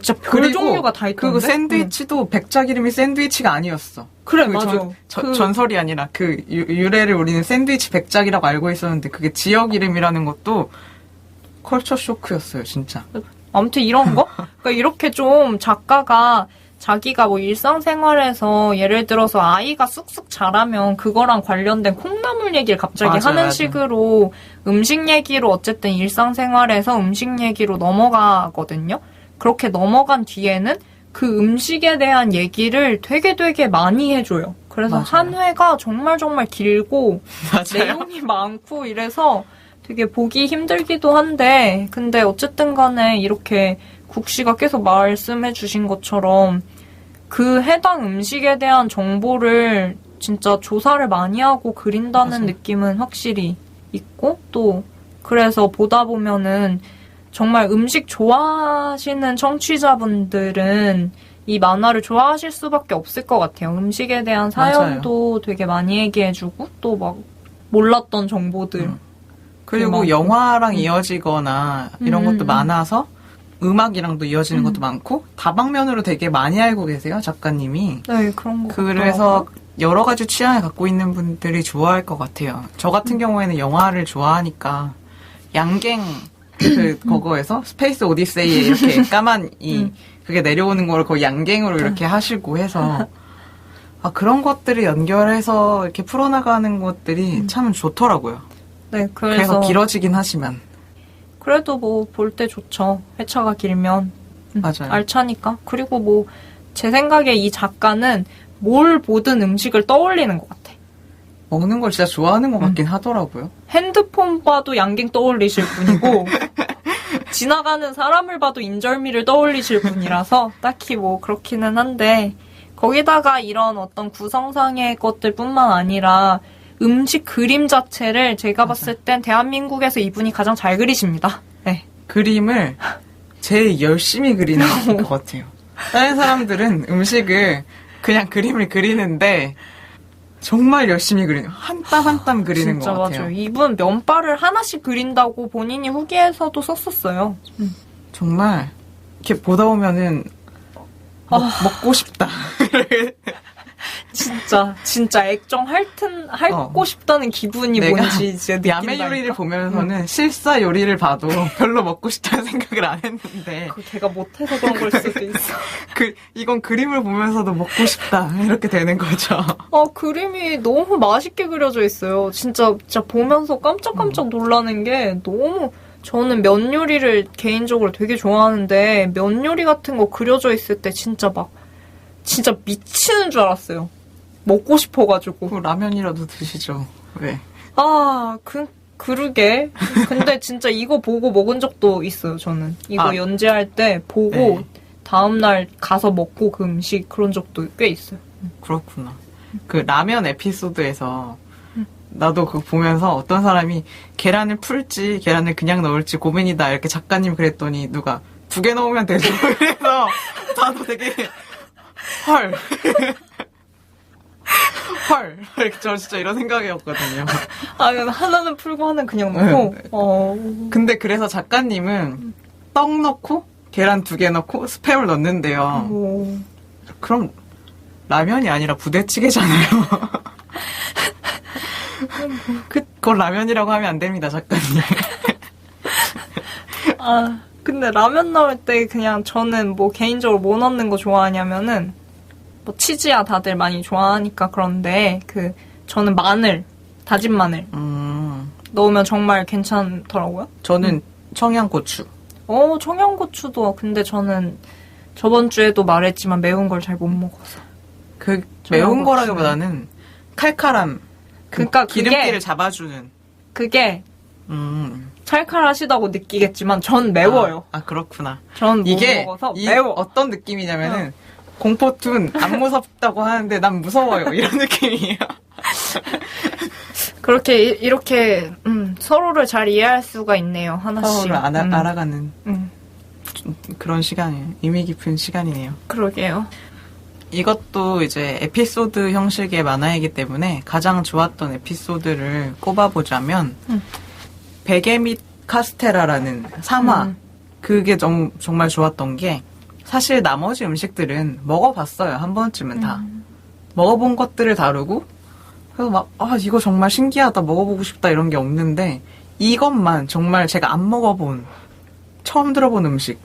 진짜 별 그리고 종류가 다 있던데. 그리고 샌드위치도 백작 이름이 샌드위치가 아니었어. 그래, 그 맞아. 전설이 아니라 그 유래를 우리는 샌드위치 백작이라고 알고 있었는데 그게 지역 이름이라는 것도 컬처 쇼크였어요, 진짜. 아무튼 이런 거? 그러니까 이렇게 좀 작가가 자기가 뭐 일상생활에서 예를 들어서 아이가 쑥쑥 자라면 그거랑 관련된 콩나물 얘기를 갑자기 맞아, 하는 맞아. 식으로 음식 얘기로 어쨌든 일상생활에서 음식 얘기로 넘어가거든요. 그렇게 넘어간 뒤에는 그 음식에 대한 얘기를 되게 많이 해줘요. 그래서 맞아요. 한 회가 정말 길고 맞아요. 내용이 많고 이래서 되게 보기 힘들기도 한데 근데 어쨌든 간에 이렇게 국씨가 계속 말씀해 주신 것처럼 그 해당 음식에 대한 정보를 진짜 조사를 많이 하고 그린다는 맞아요. 느낌은 확실히 있고 또 그래서 보다 보면은 정말 음식 좋아하시는 청취자분들은 이 만화를 좋아하실 수밖에 없을 것 같아요. 음식에 대한 사연도 되게 많이 얘기해주고 또 막 몰랐던 정보들. 그리고 많고. 영화랑 이어지거나 이런 것도 음. 많아서 음악이랑도 이어지는 것도 많고 다방면으로 되게 많이 알고 계세요, 작가님이. 네, 그런 거. 그래서 여러 가지 취향을 갖고 있는 분들이 좋아할 것 같아요. 저 같은 경우에는 영화를 좋아하니까 양갱 그거에서 스페이스 오디세이에 이렇게 까만 그게 내려오는 걸 거의 양갱으로 이렇게 하시고 해서 그런 것들을 연결해서 이렇게 풀어나가는 것들이 참 좋더라고요. 네, 그래서 길어지긴 하지만. 그래도 뭐 볼 때 좋죠. 회차가 길면. 맞아요. 알차니까. 그리고 뭐 제 생각에 이 작가는 뭘 보든 음식을 떠올리는 것 같아. 먹는 걸 진짜 좋아하는 것 같긴 하더라고요. 핸드폰 봐도 양갱 떠올리실 분이고 지나가는 사람을 봐도 인절미를 떠올리실 분이라서 딱히 뭐 그렇기는 한데 거기다가 이런 어떤 구성상의 것들뿐만 아니라 음식 그림 자체를 제가 봤을 땐 대한민국에서 이분이 가장 잘 그리십니다. 네. 그림을 제일 열심히 그리는 것 같아요. 다른 사람들은 음식을 그냥 그림을 그리는데 정말 열심히 그리는 한 땀 한 땀 그리는 진짜 것 같아요. 맞아요. 이분 면발을 하나씩 그린다고 본인이 후기에서도 썼었어요. 정말 이렇게 보다 보면은 먹고 싶다. 진짜 액정 핥고 싶다는 기분이 내가 뭔지 진짜 야매 요리를 보면서는 실사 요리를 봐도 별로 먹고 싶다는 생각을 안 했는데 그 걔가 못해서 그런 걸 수도 있어. 이건 그림을 보면서도 먹고 싶다 이렇게 되는 거죠. 그림이 너무 맛있게 그려져 있어요. 진짜 보면서 깜짝깜짝 놀라는 게 너무 저는 면 요리를 개인적으로 되게 좋아하는데 면 요리 같은 거 그려져 있을 때 진짜 미치는 줄 알았어요. 먹고 싶어가지고. 그 라면이라도 드시죠. 왜? 그러게. 근데 진짜 이거 보고 먹은 적도 있어요, 저는. 이거 연재할 때 보고 네. 다음날 가서 먹고 그 음식 그런 적도 꽤 있어요. 그렇구나. 그 라면 에피소드에서 나도 그거 보면서 어떤 사람이 계란을 풀지 계란을 그냥 넣을지 고민이다 이렇게 작가님 그랬더니 누가 2개 넣으면 되죠. 그래서 나도 되게 헐. 저 진짜 이런 생각이었거든요. 하나는 풀고 하나는 그냥 넣고. 근데 그래서 작가님은 떡 넣고 계란 2개 넣고 스팸을 넣는데요. 그럼 라면이 아니라 부대찌개잖아요. 그걸 라면이라고 하면 안 됩니다, 작가님. 근데 라면 넣을 때 그냥 저는 뭐 개인적으로 뭐 넣는 거 좋아하냐면은 뭐 치즈야 다들 많이 좋아하니까 그런데 저는 다진 마늘 넣으면 정말 괜찮더라고요. 저는 청양고추. 청양고추도 근데 저는 저번 주에도 말했지만 매운 걸 잘 못 먹어서. 매운 거라기보다는 칼칼함. 그러니까 기름기를 잡아주는. 그게 칼칼하시다고 느끼겠지만 전 매워요. 아, 그렇구나. 전 못 이게 먹어서 매워. 어떤 느낌이냐면은 공포툰 안 무섭다고 하는데 난 무서워요. 이런 느낌이에요. 그렇게 이렇게 서로를 잘 이해할 수가 있네요. 하나씩. 서로를 알아가는 음. 그런 시간이에요. 의미 깊은 시간이네요. 그러게요. 이것도 이제 에피소드 형식의 만화이기 때문에 가장 좋았던 에피소드를 꼽아보자면 베개 및 카스테라라는 3화 그게 정말 좋았던 게 사실 나머지 음식들은 먹어봤어요. 한 번쯤은 다. 먹어본 것들을 다루고 그래서 막 이거 정말 신기하다 먹어보고 싶다 이런 게 없는데 이것만 정말 제가 안 먹어본 처음 들어본 음식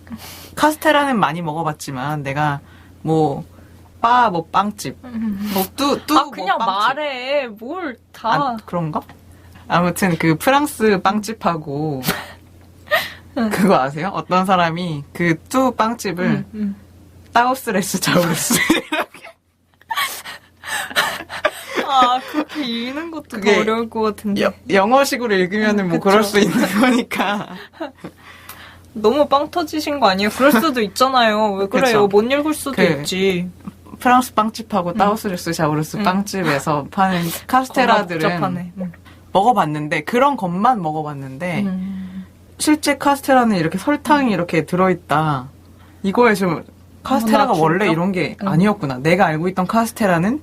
카스테라는 많이 먹어봤지만 내가 빵집 그냥 말해. 뭘 다. 그런가? 아무튼 그 프랑스 빵집하고 그거 아세요? 어떤 사람이 그 빵집을 따우스레스 자우루스 그렇게 읽는 것도 그게 더 어려울 것 같은데. 영어식으로 읽으면은 뭐 그럴 수 있는 거니까. 너무 빵 터지신 거 아니에요? 그럴 수도 있잖아요. 왜 그래요? 그쵸. 못 읽을 수도 있지. 프랑스 빵집하고 따우스레스 자우루스 빵집에서 파는 카스테라들은 복잡하네. 먹어봤는데 그런 것만 먹어봤는데 실제 카스테라는 이렇게 설탕이 이렇게 들어있다. 이거에 좀 카스테라가 원래 진짜? 이런 게 아니었구나. 내가 알고 있던 카스테라는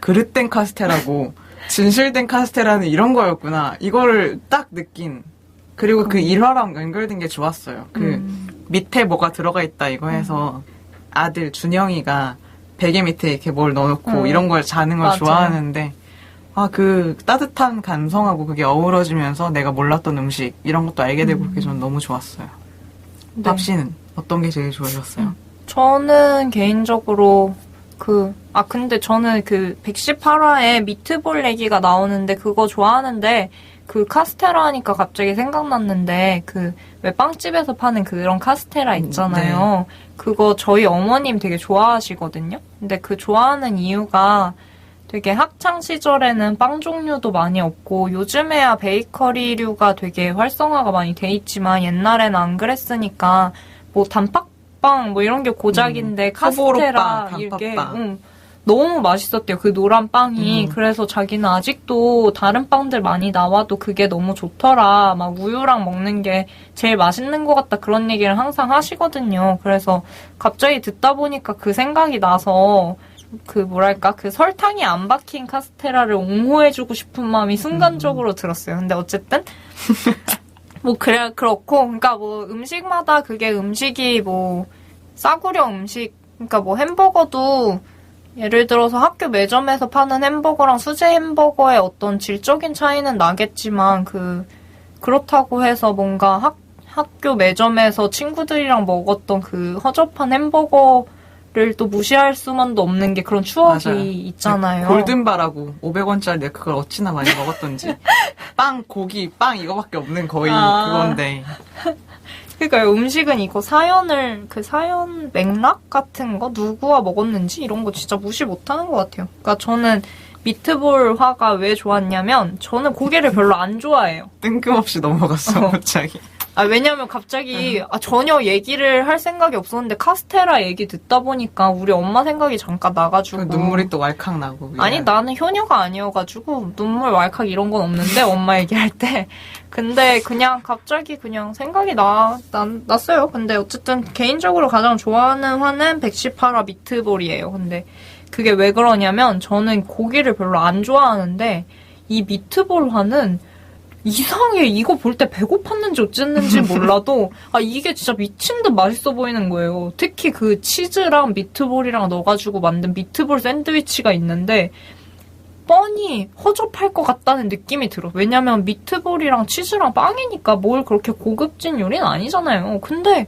그릇된 카스테라고 진실된 카스테라는 이런 거였구나. 이거를 딱 느낀. 그리고 그 일화랑 연결된 게 좋았어요. 그 밑에 뭐가 들어가 있다 이거 해서 아들 준영이가 베개 밑에 이렇게 뭘 넣어놓고 이런 걸 자는 걸 맞아요. 좋아하는데 그 따뜻한 감성하고 그게 어우러지면서 내가 몰랐던 음식 이런 것도 알게 되고 그게 저는 너무 좋았어요. 네. 밥 씨는 어떤 게 제일 좋으셨어요? 저는 개인적으로 근데 저는 그 118화에 미트볼 얘기가 나오는데 그거 좋아하는데 그 카스테라 하니까 갑자기 생각났는데 왜 빵집에서 파는 그런 카스테라 있잖아요. 네. 그거 저희 어머님 되게 좋아하시거든요. 근데 그 좋아하는 이유가 되게 학창 시절에는 빵 종류도 많이 없고 요즘에야 베이커리류가 되게 활성화가 많이 돼 있지만 옛날에는 안 그랬으니까 단팥빵 이런 게 고작인데 카스테라 소보로빵, 이게 단팥빵. 너무 맛있었대요. 그 노란 빵이. 그래서 자기는 아직도 다른 빵들 많이 나와도 그게 너무 좋더라. 막 우유랑 먹는 게 제일 맛있는 것 같다. 그런 얘기를 항상 하시거든요. 그래서 갑자기 듣다 보니까 그 생각이 나서 그 설탕이 안 박힌 카스테라를 옹호해주고 싶은 마음이 순간적으로 들었어요. 근데 어쨌든 그렇고 그러니까 음식마다 그게 음식이 싸구려 음식 그러니까 햄버거도 예를 들어서 학교 매점에서 파는 햄버거랑 수제 햄버거의 어떤 질적인 차이는 나겠지만 그렇다고 해서 뭔가 학교 매점에서 친구들이랑 먹었던 그 허접한 햄버거를 또 무시할 수만도 없는 게 그런 추억이 맞아요. 있잖아요. 골든바라고 500원짜리 그걸 어찌나 많이 먹었던지 고기, 빵 이거밖에 없는 거의 그건데 그러니까 음식은 이거 사연 맥락 같은 거 누구와 먹었는지 이런 거 진짜 무시 못하는 것 같아요. 그러니까 저는 미트볼 화가 왜 좋았냐면 저는 고기를 별로 안 좋아해요. 뜬금없이 넘어갔어 갑자기. 왜냐면 갑자기 전혀 얘기를 할 생각이 없었는데 카스테라 얘기 듣다 보니까 우리 엄마 생각이 잠깐 나가지고 눈물이 또 왈칵 나고. 아니 나는 효녀가 아니어가지고 눈물 왈칵 이런 건 없는데 엄마 얘기할 때 근데 그냥 갑자기 그냥 생각이 났어요. 근데 어쨌든 개인적으로 가장 좋아하는 화는 118화 미트볼이에요. 근데 그게 왜 그러냐면 저는 고기를 별로 안 좋아하는데 이 미트볼 화는 이상해. 이거 볼 때 배고팠는지 어쨌는지 몰라도 이게 진짜 미친 듯 맛있어 보이는 거예요. 특히 그 치즈랑 미트볼이랑 넣어가지고 만든 미트볼 샌드위치가 있는데 뻔히 허접할 것 같다는 느낌이 들어. 왜냐면 미트볼이랑 치즈랑 빵이니까 뭘 그렇게 고급진 요리는 아니잖아요. 근데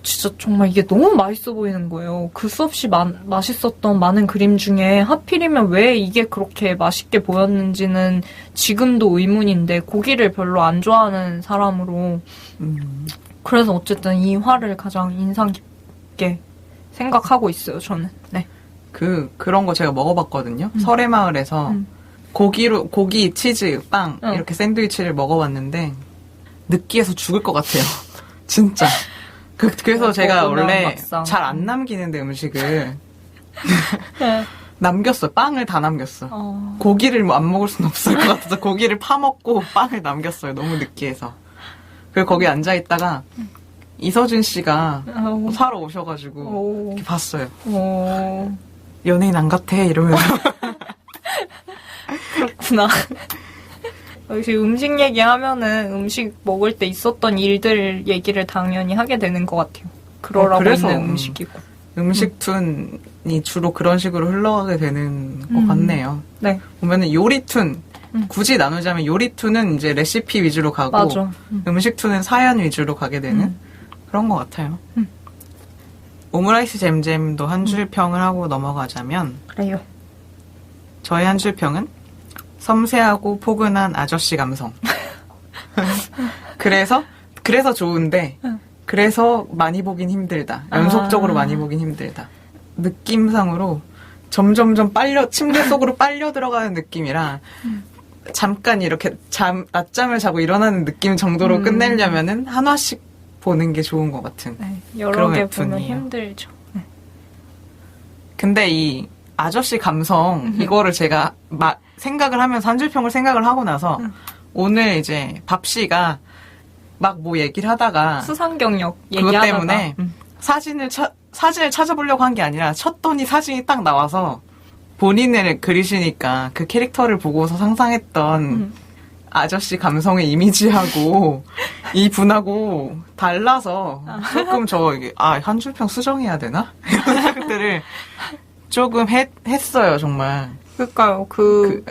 진짜 정말 이게 너무 맛있어 보이는 거예요. 그 수없이 맛있었던 많은 그림 중에 하필이면 왜 이게 그렇게 맛있게 보였는지는 지금도 의문인데 고기를 별로 안 좋아하는 사람으로 그래서 어쨌든 이 화를 가장 인상 깊게 생각하고 있어요. 저는. 네. 그런 거 제가 먹어봤거든요. 설해마을에서 고기, 치즈, 빵 이렇게 샌드위치를 먹어봤는데 느끼해서 죽을 것 같아요. 진짜. 그래서 제가 원래 막상. 잘 안 남기는데 음식을 남겼어요. 빵을 다 남겼어. 고기를 뭐 안 먹을 수는 없을 것 같아서 고기를 파먹고 빵을 남겼어요. 너무 느끼해서. 그리고 거기 앉아있다가 이서준 씨가 사러 오셔가지고 이렇게 봤어요. 연예인 안 같아 이러면서. 그렇구나. 역시 음식 얘기하면은 음식 먹을 때 있었던 일들 얘기를 당연히 하게 되는 것 같아요. 그러라고 그래서 있는 음식이고. 음식툰이 주로 그런 식으로 흘러가게 되는 것 같네요. 네. 보면은 요리툰, 굳이 나누자면 요리툰은 이제 레시피 위주로 가고, 맞아. 음식툰은 사연 위주로 가게 되는 그런 것 같아요. 오므라이스 잼잼도 한 줄 평을 하고 넘어가자면, 그래요. 저의 한 줄 평은 섬세하고 포근한 아저씨 감성. 그래서 좋은데, 그래서 많이 보긴 힘들다. 연속적으로 많이 보긴 힘들다. 느낌상으로 점점점 침대 속으로 빨려 들어가는 느낌이라, 잠깐 이렇게 낮잠을 자고 일어나는 느낌 정도로 끝내려면은 한 화씩 보는 게 좋은 것 같은. 네, 여러 그런 개 웹툰이에요. 보면 힘들죠. 네. 근데 이 아저씨 감성, 이거를 제가 생각을 하면서 한 줄 평을 생각을 하고 나서, 오늘 이제 밥씨가 막 뭐 얘기를 하다가 수상 경력 그것 얘기하다가 때문에 사진을 찾아보려고 한 게 아니라 쳤더니 사진이 딱 나와서 본인을 그리시니까 그 캐릭터를 보고서 상상했던 아저씨 감성의 이미지하고 이 분하고 달라서 조금 한 줄평 수정해야 되나? 이런 생각들을 조금 했어요, 정말. 그러니까요. 그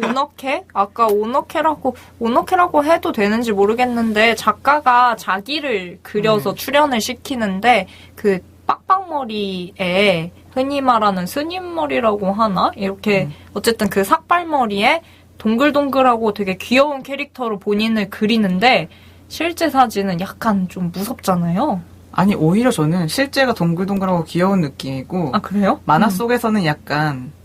오너케? 아까 오너케라고 해도 되는지 모르겠는데, 작가가 자기를 그려서 출연을 시키는데, 그 빡빡머리에 흔히 말하는 스님머리라고 하나? 이렇게, 어쨌든 그 삭발머리에 동글동글하고 되게 귀여운 캐릭터로 본인을 그리는데, 실제 사진은 약간 좀 무섭잖아요. 아니, 오히려 저는 실제가 동글동글하고 귀여운 느낌이고, 아, 그래요? 만화 속에서는 약간,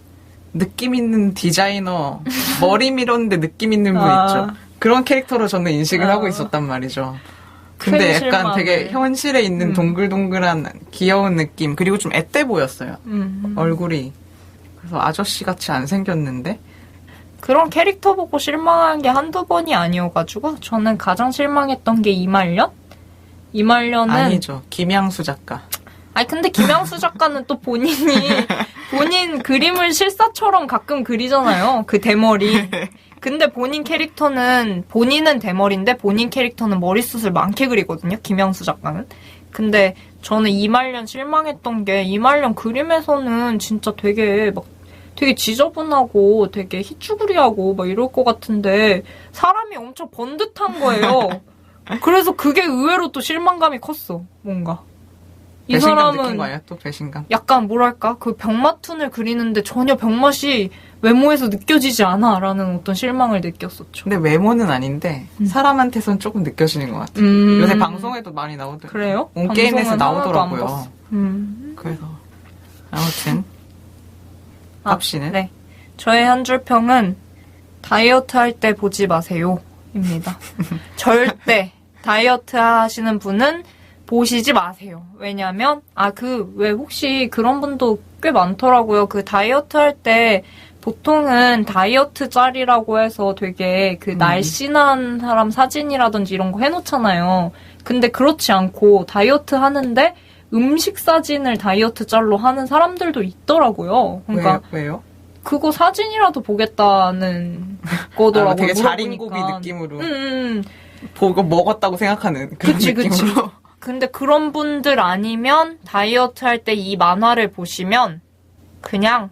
느낌 있는 디자이너, 머리 밀었는데 느낌 있는 분 있죠. 그런 캐릭터로 저는 인식을 하고 있었단 말이죠. 근데 약간 되게 현실에 있는 동글동글한 귀여운 느낌, 그리고 좀 앳돼 보였어요. 얼굴이. 그래서 아저씨같이 안 생겼는데? 그런 캐릭터 보고 실망한 게 한두 번이 아니어가지고, 저는 가장 실망했던 게 이말년? 이말년은. 아니죠. 김양수 작가. 아니, 근데 김양수 작가는 또 본인 그림을 실사처럼 가끔 그리잖아요. 그 대머리. 근데 본인은 대머리인데 본인 캐릭터는 머리숱을 많게 그리거든요. 김양수 작가는. 근데 저는 이말년 실망했던 게, 이말년 그림에서는 진짜 되게 지저분하고 되게 희쭈구리하고 막 이럴 것 같은데 사람이 엄청 번듯한 거예요. 그래서 그게 의외로 또 실망감이 컸어. 뭔가. 이 배신감 사람은 느낀 거예요? 또 배신감? 약간 뭐랄까, 그 병맛툰을 그리는데 전혀 병맛이 외모에서 느껴지지 않아라는 어떤 실망을 느꼈었죠. 근데 외모는 아닌데 사람한테선 조금 느껴지는 것 같아요. 요새 방송에도 많이 나오더라고요. 그래요? 온게임에서 방송은 하나도 안 나오더라고요. 봤어. 그래서 아무튼 밥씨는? 네. 저의 한 줄 평은 다이어트 할 때 보지 마세요 입니다. 절대 다이어트 하시는 분은 보시지 마세요. 왜냐면 왜 혹시 그런 분도 꽤 많더라고요. 그 다이어트 할 때 보통은 다이어트 짤이라고 해서 되게 그 날씬한 사람 사진이라든지 이런 거 해놓잖아요. 근데 그렇지 않고 다이어트 하는데 음식 사진을 다이어트 짤로 하는 사람들도 있더라고요. 그러니까 왜요? 그거 사진이라도 보겠다는 거더라고요. 되게 물어보니까. 자린고비 느낌으로 보고 먹었다고 생각하는 그런 그치. 느낌으로. 근데 그런 분들 아니면 다이어트 할 때 이 만화를 보시면 그냥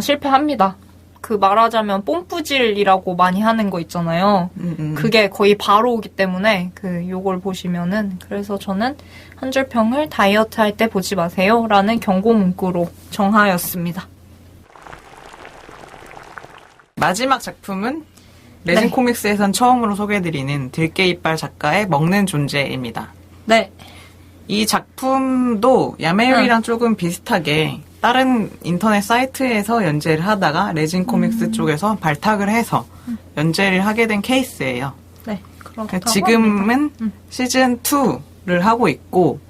실패합니다. 그 말하자면 뽐뿌질이라고 많이 하는 거 있잖아요. 그게 거의 바로 오기 때문에 요걸 보시면은, 그래서 저는 한 줄 평을 다이어트 할 때 보지 마세요 라는 경고 문구로 정하였습니다. 마지막 작품은 레진 코믹스에선 처음으로 소개해드리는 들깨이빨 작가의 먹는 존재입니다. 네. 이 작품도 야매요리랑 조금 비슷하게 다른 인터넷 사이트에서 연재를 하다가 레진 코믹스 쪽에서 발탁을 해서 연재를 하게 된 케이스예요. 네. 그렇다고 지금은 합니다. 시즌 2를 하고 있고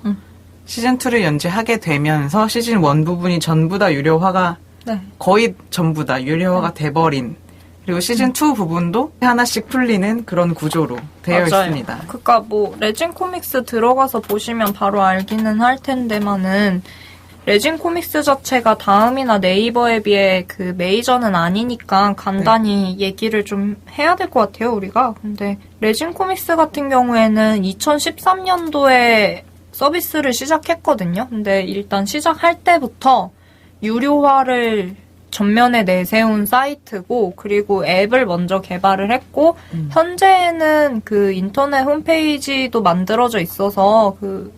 시즌 2를 연재하게 되면서 시즌 1 부분이 전부 다 유료화가 네. 거의 전부 다 유료화가 돼버린 그리고 시즌 2 부분도 하나씩 풀리는 그런 구조로 되어 맞아요. 있습니다. 그러니까 뭐 레진 코믹스 들어가서 보시면 바로 알기는 할 텐데만은 레진 코믹스 자체가 다음이나 네이버에 비해 그 메이저는 아니니까 간단히 얘기를 좀 해야 될 것 같아요, 우리가. 근데 레진 코믹스 같은 경우에는 2013년도에 서비스를 시작했거든요. 근데 일단 시작할 때부터 유료화를 전면에 내세운 사이트고, 그리고 앱을 먼저 개발을 했고, 현재는 그 인터넷 홈페이지도 만들어져 있어서 그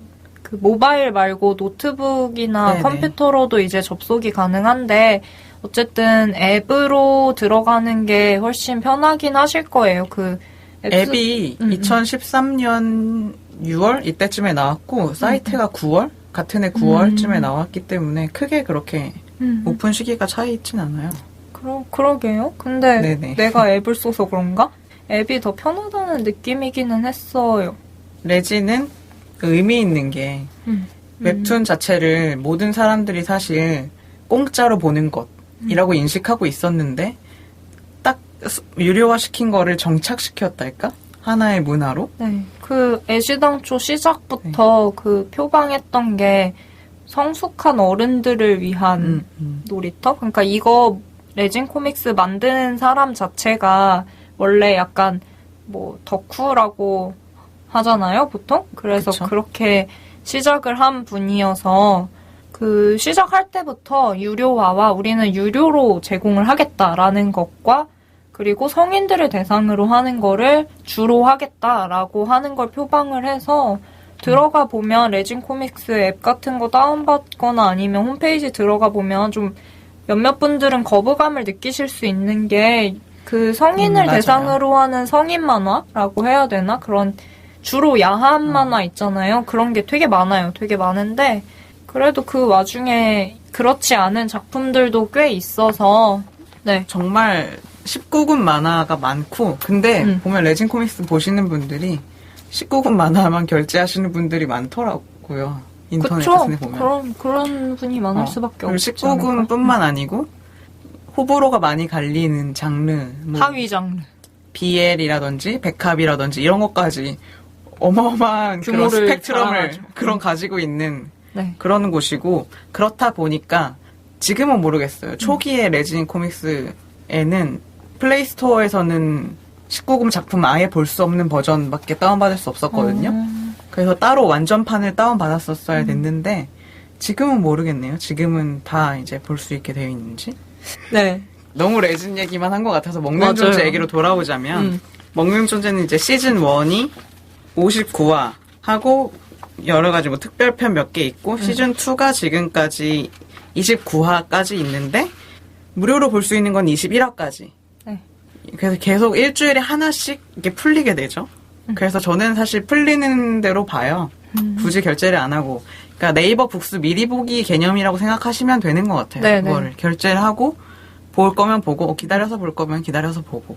모바일 말고 노트북이나 네네. 컴퓨터로도 이제 접속이 가능한데, 어쨌든 앱으로 들어가는 게 훨씬 편하긴 하실 거예요. 그 앱이 2013년 6월 이때쯤에 나왔고 사이트가 9월 같은 해 9월쯤에 나왔기 때문에 크게 그렇게 오픈 시기가 차이 있진 않아요. 그러게요. 근데 네네. 내가 앱을 써서 그런가? 앱이 더 편하다는 느낌이기는 했어요. 레진은 의미 있는 게 웹툰 자체를 모든 사람들이 사실 공짜로 보는 것이라고 인식하고 있었는데 딱 유료화 시킨 거를 정착시켰달까? 하나의 문화로? 네. 그 애시당초 시작부터 그 표방했던 게 성숙한 어른들을 위한 놀이터? 그러니까 이거 레진 코믹스 만드는 사람 자체가 원래 약간 뭐 덕후라고 하잖아요, 보통? 그래서 그쵸. 그렇게 시작을 한 분이어서 그 시작할 때부터 유료화와 우리는 유료로 제공을 하겠다라는 것과 그리고 성인들을 대상으로 하는 거를 주로 하겠다라고 하는 걸 표방을 해서 들어가 보면 레진 코믹스 앱 같은 거 다운받거나 아니면 홈페이지 들어가 보면 좀 몇몇 분들은 거부감을 느끼실 수 있는 게 그 성인을 맞아요. 대상으로 하는 성인 만화라고 해야 되나? 그런 주로 야한 만화 있잖아요. 그런 게 되게 많아요. 되게 많은데 그래도 그 와중에 그렇지 않은 작품들도 꽤 있어서 네. 정말 19금 만화가 많고 근데 보면 레진 코믹스 보시는 분들이 19금 만화만 결제하시는 분들이 많더라고요. 인터넷 그쵸? 같은 데 보면. 그런 분이 많을 수밖에 그리고 없지 19금뿐만 아니고 호불호가 많이 갈리는 장르 뭐 하위 장르. BL이라든지 백합이라든지 이런 것까지 어마어마한 그런 규모를 스펙트럼을 자랑하죠. 그런 가지고 있는 네. 그런 곳이고 그렇다 보니까 지금은 모르겠어요. 초기에 레진 코믹스에는 플레이스토어에서는 19금 작품 아예 볼 수 없는 버전밖에 다운받을 수 없었거든요. 그래서 따로 완전판을 다운받았었어야 됐는데 지금은 모르겠네요. 지금은 다 이제 볼 수 있게 되어 있는지. 네. 너무 레진 얘기만 한 것 같아서 먹는 맞아요. 존재 얘기로 돌아오자면 먹는 존재는 이제 시즌 1이 59화 하고 여러 가지 뭐 특별편 몇 개 있고 시즌 2가 지금까지 29화까지 있는데 무료로 볼 수 있는 건 21화까지. 네. 그래서 계속 일주일에 하나씩 이렇게 풀리게 되죠. 그래서 저는 사실 풀리는 대로 봐요. 굳이 결제를 안 하고. 그러니까 네이버 북스 미리 보기 개념이라고 생각하시면 되는 것 같아요. 네네. 그거를 결제를 하고 볼 거면 보고 기다려서 볼 거면 기다려서 보고.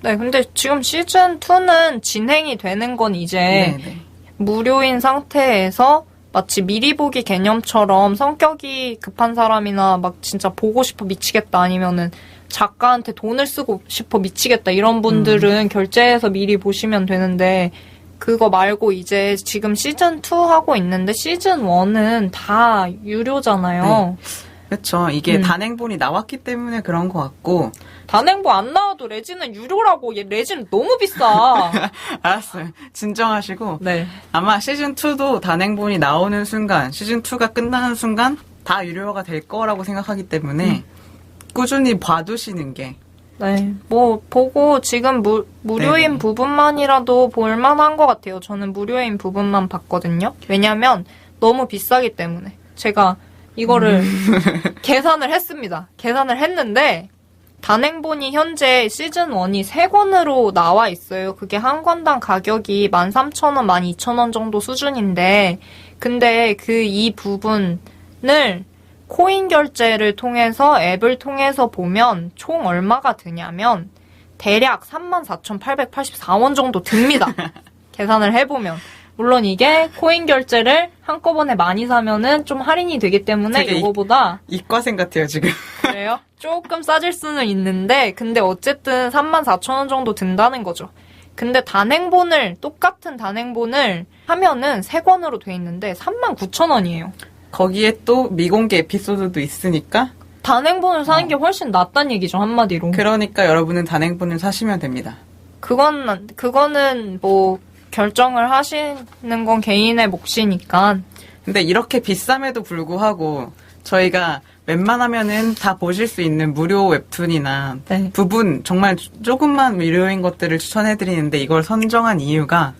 네, 근데 지금 시즌 2는 진행이 되는 건 이제 네네. 무료인 상태에서 마치 미리 보기 개념처럼 성격이 급한 사람이나 막 진짜 보고 싶어 미치겠다 아니면은 작가한테 돈을 쓰고 싶어 미치겠다 이런 분들은 결제해서 미리 보시면 되는데 그거 말고 이제 지금 시즌 2 하고 있는데 시즌 1은 다 유료잖아요. 그렇죠. 이게 단행본이 나왔기 때문에 그런 것 같고. 단행본 안 나와도 레진은 유료라고. 얘 레진 너무 비싸. 알았어요. 진정하시고. 네. 아마 시즌2도 단행본이 나오는 순간, 시즌2가 끝나는 순간 다 유료화가 될 거라고 생각하기 때문에 꾸준히 봐두시는 게. 네. 뭐, 보고 지금 무료인 네네. 부분만이라도 볼만한 것 같아요. 저는 무료인 부분만 봤거든요. 왜냐면 너무 비싸기 때문에. 제가 이거를 계산을 했습니다. 계산을 했는데, 단행본이 현재 시즌1이 3권으로 나와 있어요. 그게 한 권당 가격이 13,000원, 12,000원 정도 수준인데, 근데 그 이 부분을 코인 결제를 통해서 앱을 통해서 보면 총 얼마가 드냐면, 대략 34,884원 정도 듭니다. 계산을 해보면. 물론 이게 코인 결제를 한꺼번에 많이 사면은 좀 할인이 되기 때문에 되게 이거보다 이과생 같아요, 지금. 그래요? 조금 싸질 수는 있는데 근데 어쨌든 34,000원 정도 든다는 거죠. 근데 똑같은 단행본을 하면은 3권으로 돼 있는데 39,000원이에요. 거기에 또 미공개 에피소드도 있으니까. 단행본을 사는 게 훨씬 낫단 얘기죠, 한마디로. 그러니까 여러분은 단행본을 사시면 됩니다. 그거는 뭐 결정을 하시는 건 개인의 몫이니까. 근데 이렇게 비쌈에도 불구하고 저희가 웬만하면은 다 보실 수 있는 무료 웹툰이나 네. 부분 정말 조금만 무료인 것들을 추천해드리는데 이걸 선정한 이유가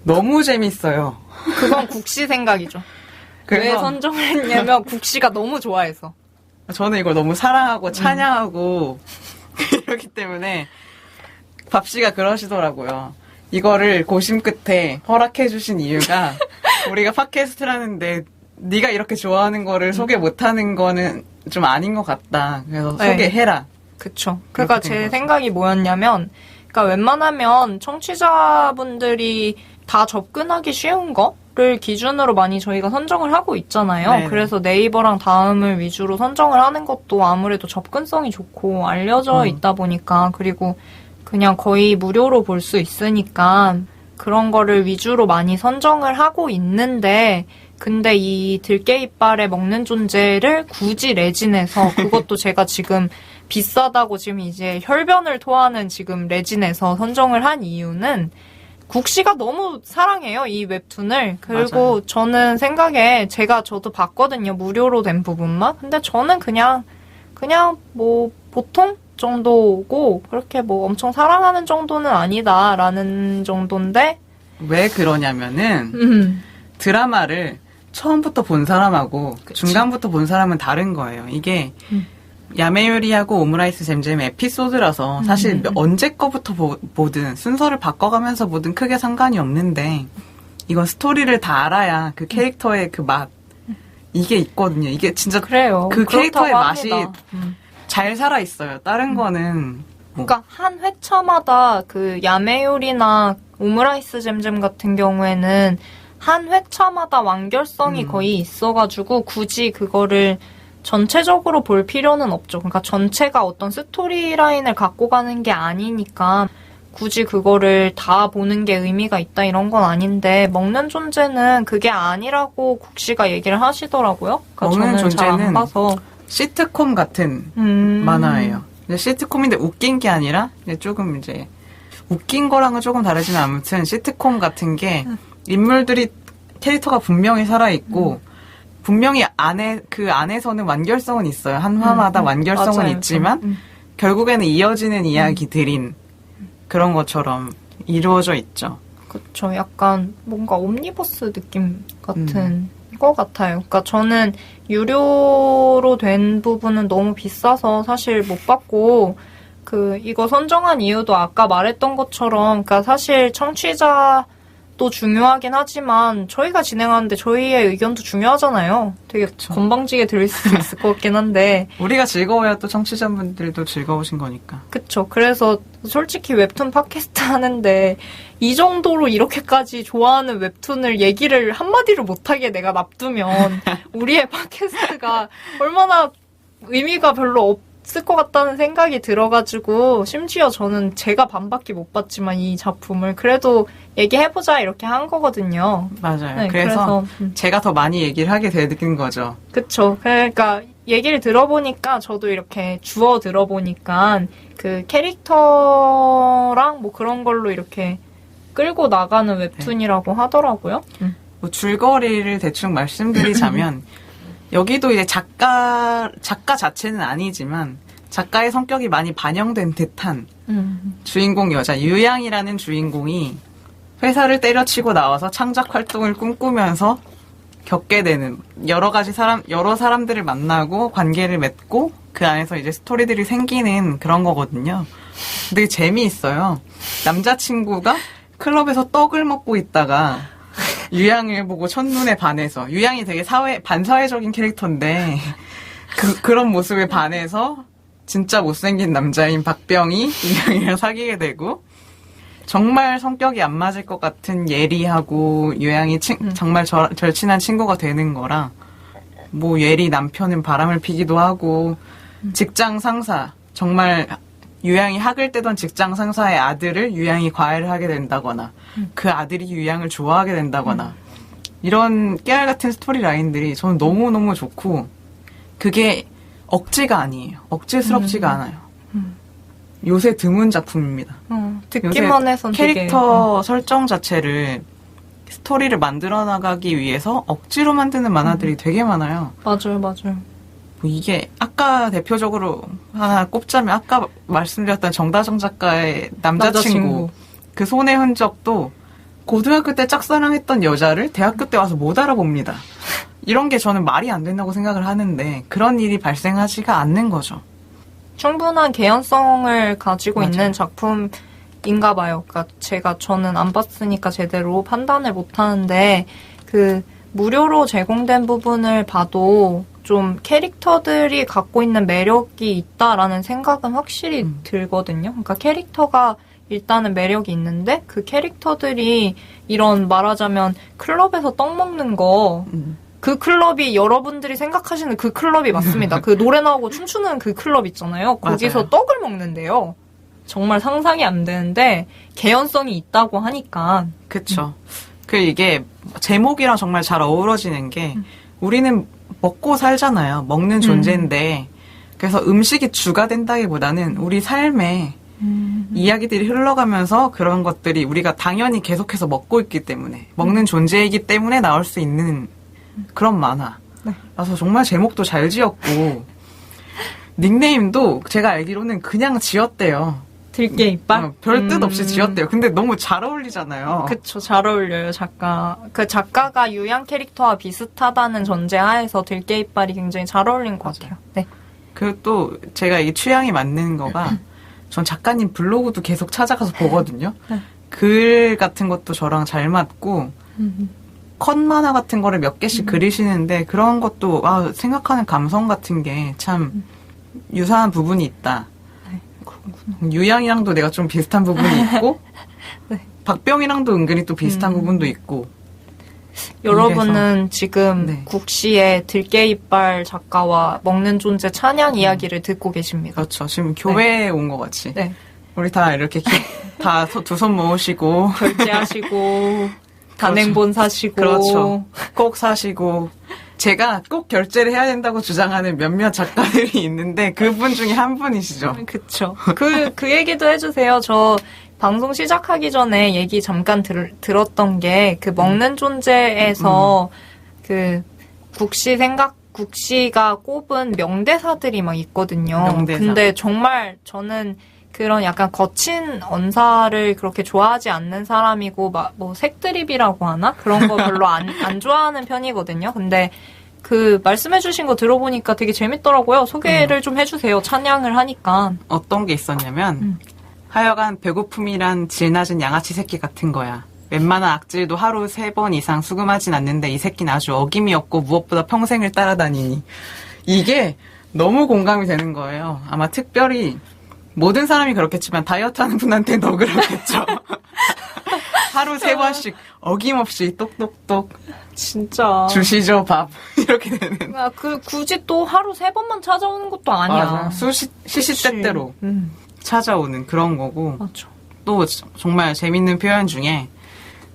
너무 재밌어요. 그건 국시 생각이죠. 왜 그래서 선정을 했냐면 국시가 너무 좋아해서. 저는 이걸 너무 사랑하고 찬양하고 이렇기 때문에 밥씨가 그러시더라고요. 이거를 고심 끝에 허락해주신 이유가 우리가 팟캐스트를 하는데 네가 이렇게 좋아하는 거를 소개 못하는 거는 좀 아닌 것 같다. 그래서 네. 소개해라. 그쵸. 그러니까 된 제 거죠. 생각이 뭐였냐면, 그러니까 웬만하면 청취자분들이 다 접근하기 쉬운 거를 기준으로 많이 저희가 선정을 하고 있잖아요. 네네. 그래서 네이버랑 다음을 위주로 선정을 하는 것도 아무래도 접근성이 좋고 알려져 있다 보니까, 그리고 그냥 거의 무료로 볼 수 있으니까 그런 거를 위주로 많이 선정을 하고 있는데, 근데 이 들깨 이빨에 먹는 존재를 굳이 레진에서, 그것도 제가 지금 비싸다고 지금 이제 혈변을 토하는 지금 레진에서 선정을 한 이유는 국시가 너무 사랑해요, 이 웹툰을. 그리고 맞아요. 저는 생각에 저도 봤거든요, 무료로 된 부분만. 근데 저는 그냥 뭐 보통 정도고 그렇게 뭐 엄청 사랑하는 정도는 아니다라는 정도인데. 왜 그러냐면은 드라마를 처음부터 본 사람하고 그치. 중간부터 본 사람은 다른 거예요. 이게 야매요리하고 오므라이스 잼잼 에피소드라서 사실 언제 거부터 보든 순서를 바꿔가면서 보든 크게 상관이 없는데 이건 스토리를 다 알아야 그 캐릭터의 그 맛 이게 있거든요. 이게 진짜 그래요. 그 캐릭터의 그렇다고 맛이 합니다. 잘 살아있어요. 다른 거는 뭐 그러니까 한 회차마다 그 야매요리나 오므라이스 잼잼 같은 경우에는 한 회차마다 완결성이 거의 있어가지고 굳이 그거를 전체적으로 볼 필요는 없죠. 그러니까 전체가 어떤 스토리라인을 갖고 가는 게 아니니까 굳이 그거를 다 보는 게 의미가 있다 이런 건 아닌데, 먹는 존재는 그게 아니라고 국시가 얘기를 하시더라고요. 그러니까 먹는 저는 잘 안 존재는 봐서. 시트콤 같은 만화예요. 근데 시트콤인데 웃긴 게 아니라 조금 이제 웃긴 거랑은 조금 다르지만 아무튼 시트콤 같은 게 인물들이 캐릭터가 분명히 살아있고 분명히 그 안에서는 완결성은 있어요. 한 화마다 완결성은 맞아요. 있지만 결국에는 이어지는 이야기들인 그런 것처럼 이루어져 있죠. 그쵸. 약간 뭔가 옴니버스 느낌 같은 것 같아요. 그러니까 저는 유료로 된 부분은 너무 비싸서 사실 못 봤고, 이거 선정한 이유도 아까 말했던 것처럼, 그러니까 사실 청취자도 중요하긴 하지만 저희가 진행하는데 저희의 의견도 중요하잖아요. 되게 건방지게 들릴 수 있을 것 같긴 한데. 우리가 즐거워야 또 청취자분들도 즐거우신 거니까. 그쵸. 그래서 솔직히 웹툰 팟캐스트 하는데 이 정도로 이렇게까지 좋아하는 웹툰을 얘기를 한마디로 못하게 내가 놔두면 우리의 팟캐스트가 얼마나 의미가 별로 없을 것 같다는 생각이 들어가지고, 심지어 저는 제가 반밖에 못 봤지만 이 작품을 그래도 얘기해보자 이렇게 한 거거든요. 맞아요. 네, 그래서 제가 더 많이 얘기를 하게 되는 거죠. 그쵸. 그러니까 얘기를 들어보니까 저도 이렇게 주워 들어보니까 그 캐릭터랑 뭐 그런 걸로 이렇게 끌고 나가는 웹툰이라고 하더라고요. 뭐 줄거리를 대충 말씀드리자면 여기도 이제 작가 자체는 아니지만 작가의 성격이 많이 반영된 듯한 주인공 여자 유양이라는 주인공이 회사를 때려치고 나와서 창작 활동을 꿈꾸면서 겪게 되는 여러 사람들을 만나고 관계를 맺고 그 안에서 이제 스토리들이 생기는 그런 거거든요. 근데 재미있어요. 남자친구가 클럽에서 떡을 먹고 있다가 유양을 보고 첫눈에 반해서, 유양이 되게 반사회적인 캐릭터인데 그런 모습에 반해서 진짜 못생긴 남자인 박병이 이경이랑 사귀게 되고 정말 성격이 안 맞을 것 같은 예리하고 유양이 정말 절친한 친구가 되는 거라 뭐 예리 남편은 바람을 피기도 하고 직장 상사 정말 유양이 학을 떼던 직장 상사의 아들을 유양이 과외를 하게 된다거나 그 아들이 유양을 좋아하게 된다거나 이런 깨알 같은 스토리 라인들이 저는 너무너무 좋고 그게 억지가 아니에요. 억지스럽지가 않아요. 요새 드문 작품입니다. 듣기만 해선 캐릭터 설정 자체를 스토리를 만들어 나가기 위해서 억지로 만드는 만화들이 되게 많아요. 맞아요. 뭐 이게 아까 대표적으로 하나 꼽자면 아까 말씀드렸던 정다정 작가의 남자친구. 그 손의 흔적도 고등학교 때 짝사랑했던 여자를 대학교 때 와서 못 알아봅니다. 이런 게 저는 말이 안 된다고 생각을 하는데 그런 일이 발생하지가 않는 거죠. 충분한 개연성을 가지고 있는 작품인가 봐요. 그러니까 저는 안 봤으니까 제대로 판단을 못 하는데 그 무료로 제공된 부분을 봐도 좀 캐릭터들이 갖고 있는 매력이 있다라는 생각은 확실히 들거든요. 그러니까 캐릭터가 일단은 매력이 있는데 그 캐릭터들이 이런 말하자면 클럽에서 떡 먹는 거 그 클럽이 여러분들이 생각하시는 그 클럽이 맞습니다. 그 노래 나오고 춤추는 그 클럽 있잖아요. 거기서 맞아요. 떡을 먹는데요. 정말 상상이 안 되는데 개연성이 있다고 하니까. 그쵸. 이게 제목이랑 정말 잘 어우러지는 게 우리는 먹고 살잖아요. 먹는 존재인데 그래서 음식이 주가 된다기보다는 우리 삶에 이야기들이 흘러가면서 그런 것들이 우리가 당연히 계속해서 먹고 있기 때문에 먹는 존재이기 때문에 나올 수 있는 그런 만화. 그래서 정말 제목도 잘 지었고 닉네임도 제가 알기로는 그냥 지었대요. 들깨 이빨? 별 뜻 없이 지었대요. 근데 너무 잘 어울리잖아요. 그쵸, 잘 어울려요, 작가. 그 작가가 유양 캐릭터와 비슷하다는 전제하에서 들깨 이빨이 굉장히 잘 어울린 것 같아요. 네. 그리고 또 제가 이 취향이 맞는 거가 전 작가님 블로그도 계속 찾아가서 보거든요. 글 같은 것도 저랑 잘 맞고 컷 만화 같은 거를 몇 개씩 그리시는데 그런 것도 생각하는 감성 같은 게 참 유사한 부분이 있다. 유양이랑도 내가 좀 비슷한 부분이 있고 네. 박병이랑도 은근히 또 비슷한 부분도 있고 여러분은 지금 네. 국시의 들깨 이빨 작가와 먹는 존재 찬양 이야기를 듣고 계십니다. 그렇죠. 지금 교회에 온 것 같이 네. 우리 다 이렇게 다 두 손 모으시고 결제하시고 단행본 사시고 그렇죠. 꼭 사시고 제가 꼭 결제를 해야 된다고 주장하는 몇몇 작가들이 있는데 그분 중에 한 분이시죠. 그쵸. 그 얘기도 해주세요. 저 방송 시작하기 전에 얘기 잠깐 들었던 게 그 먹는 존재에서 그 국시가 꼽은 명대사들이 막 있거든요. 명대사. 근데 정말 저는 그런 약간 거친 언사를 그렇게 좋아하지 않는 사람이고 뭐 색드립이라고 하나? 그런 거 별로 안 좋아하는 편이거든요. 근데 그 말씀해주신 거 들어보니까 되게 재밌더라고요. 소개를 좀 해주세요. 찬양을 하니까. 어떤 게 있었냐면 하여간 배고픔이란 질 낮은 양아치 새끼 같은 거야. 웬만한 악질도 하루 3번 이상 수금하진 않는데 이 새끼는 아주 어김이 없고 무엇보다 평생을 따라다니니. 이게 너무 공감이 되는 거예요. 아마 특별히 모든 사람이 그렇겠지만 다이어트 하는 분한테는 더 그렇겠죠. 하루 3번씩 어김없이 똑똑똑 진짜. 주시죠 밥 이렇게 되는. 굳이 또 하루 3번만 찾아오는 것도 아니야. 맞아. 시시때때로 찾아오는 그런 거고. 맞아. 또 정말 재밌는 표현 중에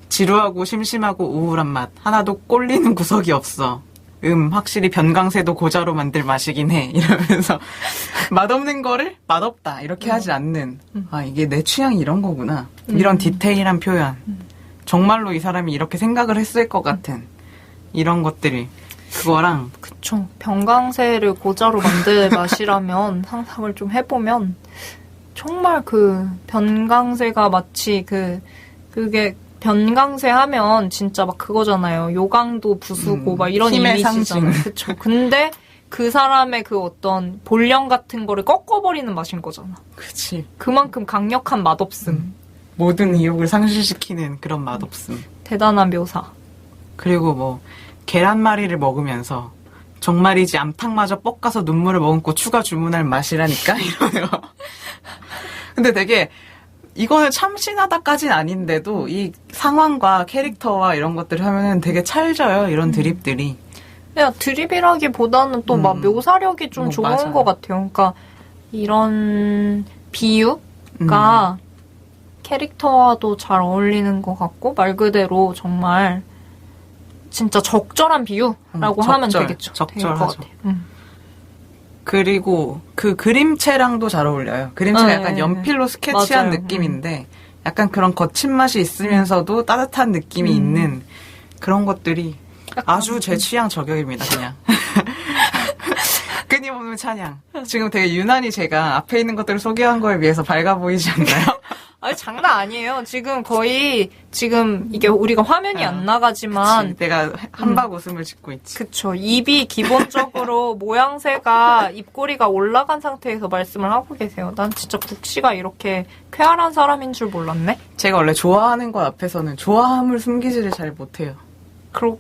지루하고 심심하고 우울한 맛 하나도 꼴리는 구석이 없어. 확실히 변강세도 고자로 만들 맛이긴 해. 이러면서 맛없는 거를 맛없다 이렇게 하지 않는 이게 내 취향이 이런 거구나. 이런 디테일한 표현. 정말로 이 사람이 이렇게 생각을 했을 것 같은 이런 것들이 그거랑 그쵸. 변강세를 고자로 만들 맛이라면 상상을 좀 해보면 정말 그 변강세가 마치 그게 변강세 하면 진짜 막 그거잖아요. 요강도 부수고 막 이런 힘의 이미지잖아요. 상징. 그쵸. 근데 그 사람의 그 어떤 본령 같은 거를 꺾어버리는 맛인 거잖아. 그치. 그만큼 강력한 맛없음. 모든 이욕을 상실시키는 그런 맛없음. 대단한 묘사. 그리고 뭐 계란말이를 먹으면서 정말이지 암탉마저 뻑가서 눈물을 머금고 추가 주문할 맛이라니까 이러요. 근데 되게 이거는 참신하다까진 아닌데도 이 상황과 캐릭터와 이런 것들을 하면은 되게 찰져요. 이런 드립들이. 그냥 드립이라기보다는 또 막 묘사력이 좀 좋은 맞아요. 것 같아요. 그러니까 이런 비유가 캐릭터와도 잘 어울리는 것 같고 말 그대로 정말 진짜 적절한 비유라고 하면 되겠죠. 되게 것 적절하죠. 같아요. 그리고 그 그림체랑도 잘 어울려요. 그림체가 네, 약간 네, 연필로 스케치한 맞아요. 느낌인데 약간 그런 거친 맛이 있으면서도 따뜻한 느낌이 있는 그런 것들이 아주 제 취향 저격입니다. 그냥. 끊임없는 찬양. 지금 되게 유난히 제가 앞에 있는 것들을 소개한 거에 비해서 밝아 보이지 않나요? 아니 장난 아니에요. 지금 거의 지금 이게 우리가 화면이 안 나가지만 그치, 내가 한박 웃음을 짓고 있지. 그쵸. 입이 기본적으로 모양새가 입꼬리가 올라간 상태에서 말씀을 하고 계세요. 난 진짜 국시가 이렇게 쾌활한 사람인 줄 몰랐네. 제가 원래 좋아하는 것 앞에서는 좋아함을 숨기지를 잘 못해요.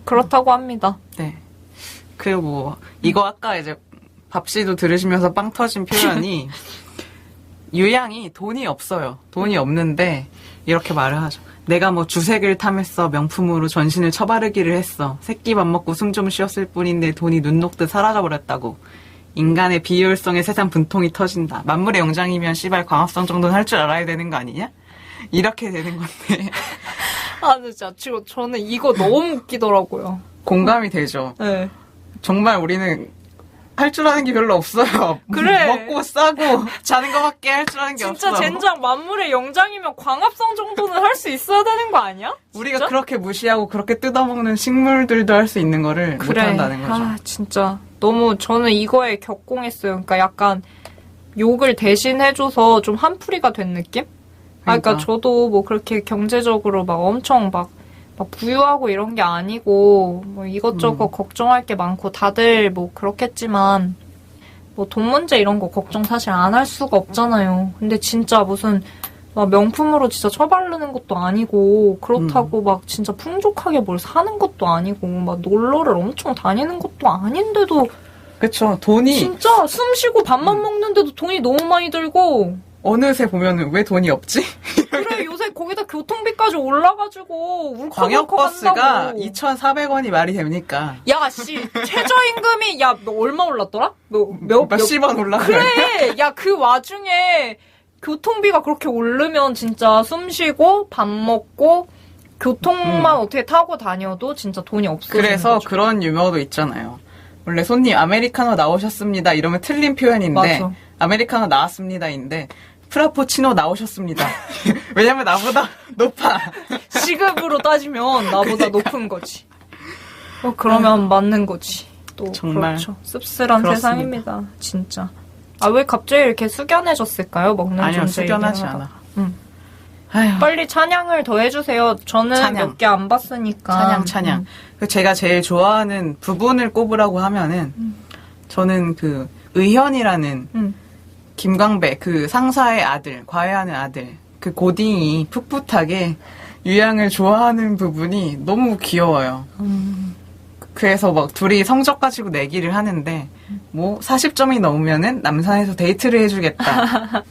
그렇다고 합니다. 네. 그리고 뭐 이거 아까 이제 밥씨도 들으시면서 빵 터진 표현이 유양이 돈이 없어요. 돈이 없는데 이렇게 말을 하죠. 내가 뭐 주색을 탐했어. 명품으로 전신을 처바르기를 했어. 새끼 밥 먹고 숨 좀 쉬었을 뿐인데 돈이 눈 녹듯 사라져버렸다고. 인간의 비효율성에 세상 분통이 터진다. 만물의 영장이면 씨발 광합성 정도는 할 줄 알아야 되는 거 아니냐? 이렇게 되는 건데 아, 진짜 지금 저는 이거 너무 웃기더라고요. 공감이 되죠. 네. 정말 우리는 할 줄 아는 게 별로 없어요. 그래. 먹고 싸고 자는 거밖에 할 줄 아는 게 진짜 없어. 젠장 만물의 영장이면 광합성 정도는 할 수 있어야 되는 거 아니야? 우리가 진짜? 그렇게 무시하고 그렇게 뜯어먹는 식물들도 할 수 있는 거를 못한다는 거죠. 아, 진짜. 너무 저는 이거에 격공했어요. 그러니까 약간 욕을 대신 해줘서 좀 한풀이가 된 느낌? 그러니까 저도 뭐 그렇게 경제적으로 막 엄청 막 부유하고 이런 게 아니고 뭐 이것저것 걱정할 게 많고 다들 뭐 그렇겠지만 뭐 돈 문제 이런 거 걱정 사실 안 할 수가 없잖아요. 근데 진짜 무슨 막 명품으로 진짜 처바르는 것도 아니고 그렇다고 막 진짜 풍족하게 뭘 사는 것도 아니고 막 놀러를 엄청 다니는 것도 아닌데도 그쵸. 돈이 진짜 숨 쉬고 밥만 먹는데도 돈이 너무 많이 들고 어느새 보면은 왜 돈이 없지? 그래 요새 거기다 교통비까지 올라가지고 울컥울컥 광역버스가 한다고. 2,400원이 말이 됩니까? 야, 씨, 최저임금이, 야, 너 얼마 올랐더라? 몇십 원 올라가요. 그래! 야, 그 와중에 교통비가 그렇게 오르면 진짜 숨 쉬고, 밥 먹고, 교통만 어떻게 타고 다녀도 진짜 돈이 없어지는 그래서 거죠. 그런 유머도 있잖아요. 원래 손님 아메리카노 나오셨습니다. 이러면 틀린 표현인데 맞아. 아메리카노 나왔습니다인데 프라푸치노 나오셨습니다. 왜냐면 나보다 높아. 시급으로 따지면 나보다 높은 거지. 그러면 맞는 거지. 또 정말 그렇죠. 씁쓸한 그렇습니다. 세상입니다. 진짜. 아, 왜 갑자기 이렇게 숙연해졌을까요? 먹는 아니요, 존재 숙연하지 얘기하다가. 않아. 아휴, 빨리 찬양을 더 해주세요. 저는 찬양. 몇 개 안 봤으니까. 찬양. 제가 제일 좋아하는 부분을 꼽으라고 하면은 저는 그 의현이라는 김광배 그 상사의 아들, 과외하는 아들 그 고딩이 풋풋하게 유양을 좋아하는 부분이 너무 귀여워요. 그래서 막 둘이 성적 가지고 내기를 하는데 뭐 40점이 넘으면은 남산에서 데이트를 해주겠다.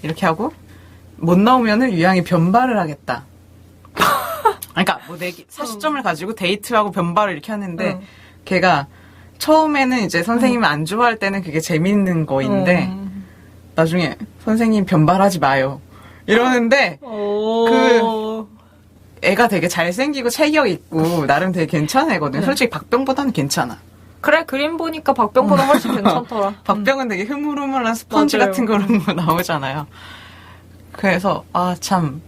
이렇게 하고 못 나오면은 유양이 변발을 하겠다. 그러니까 뭐 40점을 가지고 데이트하고 변발을 이렇게 하는데 걔가 처음에는 이제 선생님을 안 좋아할 때는 그게 재밌는 거인데 나중에 선생님 변발하지 마요. 이러는데 그 애가 되게 잘생기고 체격 있고 나름 되게 괜찮은 애거든요. 솔직히 박병보다는 괜찮아. 그래, 그림 보니까 박병보다 훨씬 괜찮더라. 박병은 되게 흐물흐물한 스펀지 맞아요. 같은 그런 거 나오잖아요. 그래서 참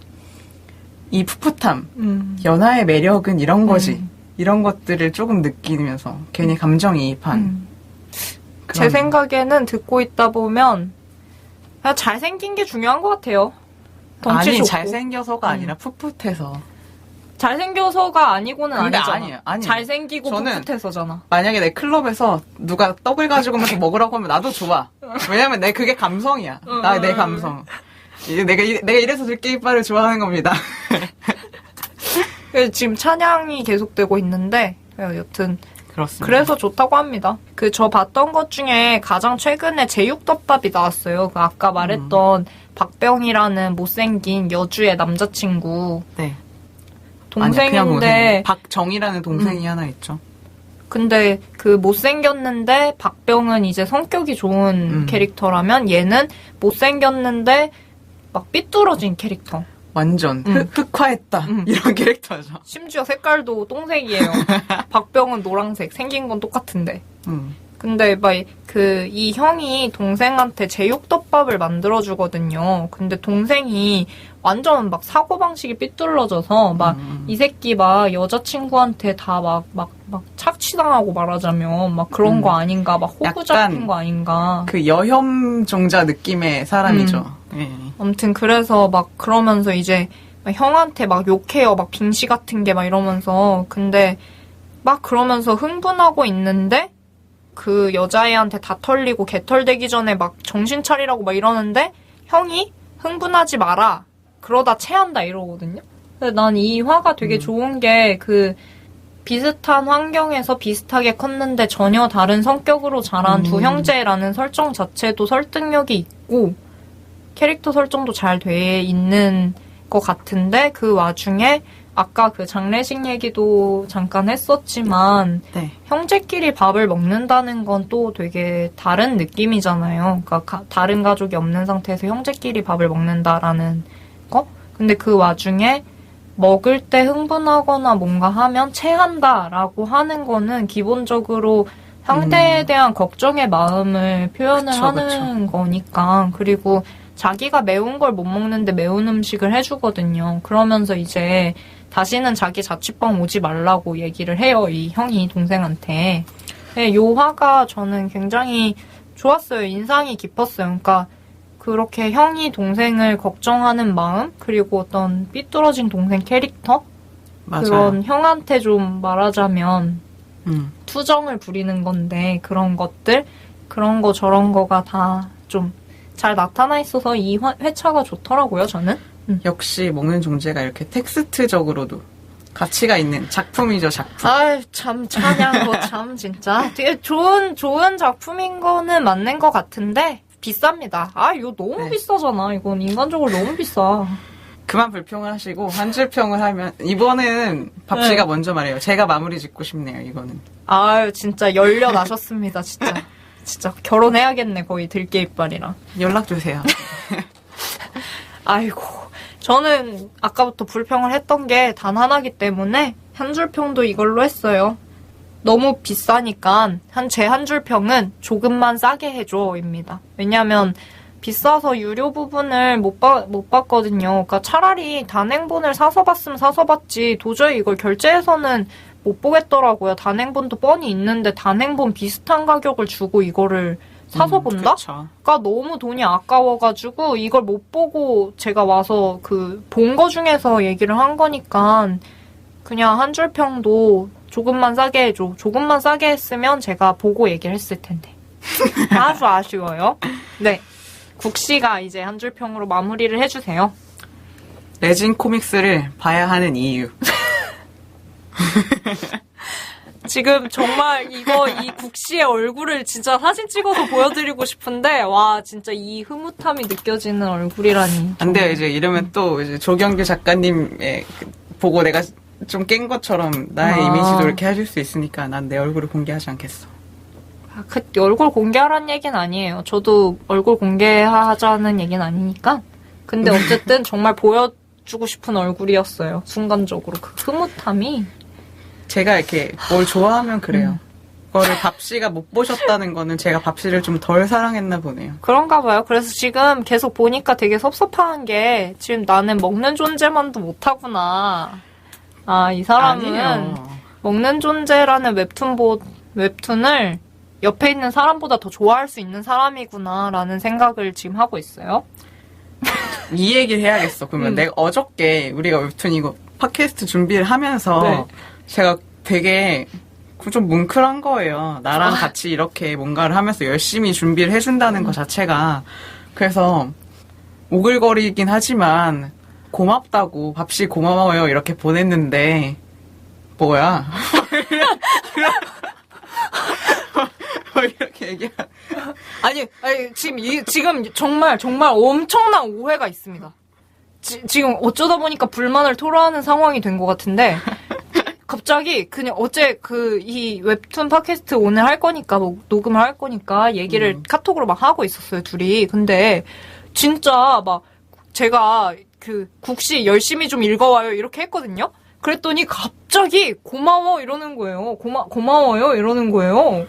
이 풋풋함, 연하의 매력은 이런 거지. 이런 것들을 조금 느끼면서 괜히 감정이입한. 제 생각에는 듣고 있다 보면 그냥 잘생긴 게 중요한 것 같아요. 덩치 아니 좋고. 잘생겨서가 아니라 풋풋해서. 잘생겨서가 아니고는 근데 아니잖아. 아니에요. 잘생기고 저는 풋풋해서잖아. 만약에 내 클럽에서 누가 떡을 가지고 오면서 먹으라고 하면 나도 좋아. 왜냐면 그게 감성이야. 내 감성. 내가 이래서 들깨 이빨을 좋아하는 겁니다. 그래서 지금 찬양이 계속되고 있는데 여튼 그렇습니다. 그래서 좋다고 합니다. 저 봤던 것 중에 가장 최근에 제육덮밥이 나왔어요. 아까 말했던 박병이라는 못생긴 여주의 남자친구. 네. 동생인데. 박정이라는 동생이 하나 있죠. 근데 못생겼는데 박병은 이제 성격이 좋은 캐릭터라면 얘는 못생겼는데 막 삐뚤어진 캐릭터. 완전 흑화했다. 이런 캐릭터죠. 심지어 색깔도 똥색이에요. 박병은 노란색. 생긴 건 똑같은데. 근데 막 이 형이 동생한테 제육덮밥을 만들어주거든요. 근데 동생이 완전 막 사고방식이 삐뚤어져서 막 이 새끼 막 여자친구한테 다 막 착취당하고 말하자면 막 그런 거 아닌가, 막 호구 잡힌 거 아닌가. 여혐종자 느낌의 사람이죠. 네. 아무튼 그래서 막 그러면서 이제 막 형한테 막 욕해요. 막 빙시 같은 게 막 이러면서. 근데 막 그러면서 흥분하고 있는데 그 여자애한테 다 털리고 개털되기 전에 막 정신 차리라고 막 이러는데 형이 흥분하지 마라. 그러다 체한다 이러거든요. 근데 난 이 화가 되게 좋은 게 비슷한 환경에서 비슷하게 컸는데 전혀 다른 성격으로 자란 두 형제라는 설정 자체도 설득력이 있고 캐릭터 설정도 잘 돼 있는 것 같은데 그 와중에 아까 장례식 얘기도 잠깐 했었지만 네. 형제끼리 밥을 먹는다는 건 또 되게 다른 느낌이잖아요. 그러니까 다른 가족이 없는 상태에서 형제끼리 밥을 먹는다라는 거? 근데 그 와중에 먹을 때 흥분하거나 뭔가 하면 체한다라고 하는 거는 기본적으로 상대에 대한 걱정의 마음을 표현을 하는 거니까. 그리고 자기가 매운 걸 못 먹는데 매운 음식을 해주거든요. 그러면서 이제 다시는 자기 자취방 오지 말라고 얘기를 해요. 이 형이 동생한테. 네, 요 화가 저는 굉장히 좋았어요. 인상이 깊었어요. 그러니까 그렇게 형이 동생을 걱정하는 마음, 그리고 어떤 삐뚤어진 동생 캐릭터? 맞아요. 그런 형한테 좀 말하자면 투정을 부리는 건데 그런 것들, 그런 거 저런 거가 다 좀 잘 나타나 있어서 이 회차가 좋더라고요, 저는. 역시 먹는 존재가 이렇게 텍스트적으로도 가치가 있는 작품이죠, 작품. 아유, 참, 찬양, 참, 진짜. 되게 좋은 작품인 거는 맞는 것 같은데, 비쌉니다. 이거 너무 비싸잖아. 이건 인간적으로 너무 비싸. 그만 불평을 하시고, 한 줄 평을 하면, 이번에는 밥씨가 먼저 말해요. 제가 마무리 짓고 싶네요, 이거는. 아유, 진짜 열려 나셨습니다, 진짜. 진짜 결혼해야겠네, 거의 들깨 이빨이랑. 연락주세요. 아이고. 저는 아까부터 불평을 했던 게 단 하나기 때문에 한 줄 평도 이걸로 했어요. 너무 비싸니까 제 한 줄 평은 조금만 싸게 해줘입니다. 왜냐면 비싸서 유료 부분을 못 봤거든요. 그러니까 차라리 단행본을 사서 봤으면 사서 봤지 도저히 이걸 결제해서는 못 보겠더라고요. 단행본도 뻔히 있는데 단행본 비슷한 가격을 주고 이거를 사서 본다? 그러니까 너무 돈이 아까워가지고 이걸 못 보고 제가 와서 본 거 중에서 얘기를 한 거니까 그냥 한 줄 평도 조금만 싸게 해줘. 조금만 싸게 했으면 제가 보고 얘기를 했을 텐데. 아주 아쉬워요. 네. 국씨가 이제 한 줄 평으로 마무리를 해주세요. 레진 코믹스를 봐야 하는 이유. 지금 정말 이 국씨의 얼굴을 진짜 사진 찍어서 보여드리고 싶은데, 와, 진짜 이 흐뭇함이 느껴지는 얼굴이라니. 안 돼요, 이제 이러면 또 이제 조경규 작가님의 보고 내가 좀 깬 것처럼 나의 이미지도 이렇게 해줄 수 있으니까 난 내 얼굴을 공개하지 않겠어. 얼굴 공개하라는 얘기는 아니에요. 저도 얼굴 공개하자는 얘기는 아니니까. 근데 어쨌든 정말 보여주고 싶은 얼굴이었어요. 순간적으로. 흐뭇함이. 제가 이렇게 뭘 좋아하면 그래요. 그거를 밥씨가 못 보셨다는 거는 제가 밥씨를 좀 덜 사랑했나 보네요. 그런가 봐요. 그래서 지금 계속 보니까 되게 섭섭한 게 지금 나는 먹는 존재만도 못하구나. 이 사람은 아니에요. 먹는 존재라는 웹툰을 옆에 있는 사람보다 더 좋아할 수 있는 사람이구나라는 생각을 지금 하고 있어요. 이 얘기를 해야겠어. 그러면 내가 어저께 우리가 웹툰 이거 팟캐스트 준비를 하면서 제가 되게 좀 뭉클한 거예요. 나랑 같이 이렇게 뭔가를 하면서 열심히 준비를 해준다는 것 자체가. 그래서 오글거리긴 하지만 고맙다고 밥씨 고마워요 이렇게 보냈는데 뭐야? 이렇게 얘기하. 아니, 지금 정말 엄청난 오해가 있습니다. 지금 어쩌다 보니까 불만을 토로하는 상황이 된 것 같은데, 갑자기 그냥 어제 이 웹툰 팟캐스트 오늘 할 거니까, 뭐 녹음을 할 거니까 얘기를 카톡으로 막 하고 있었어요, 둘이. 근데 진짜 막 제가 국시 열심히 좀 읽어와요 이렇게 했거든요. 그랬더니 갑자기 고마워 이러는 거예요. 고마워요 이러는 거예요.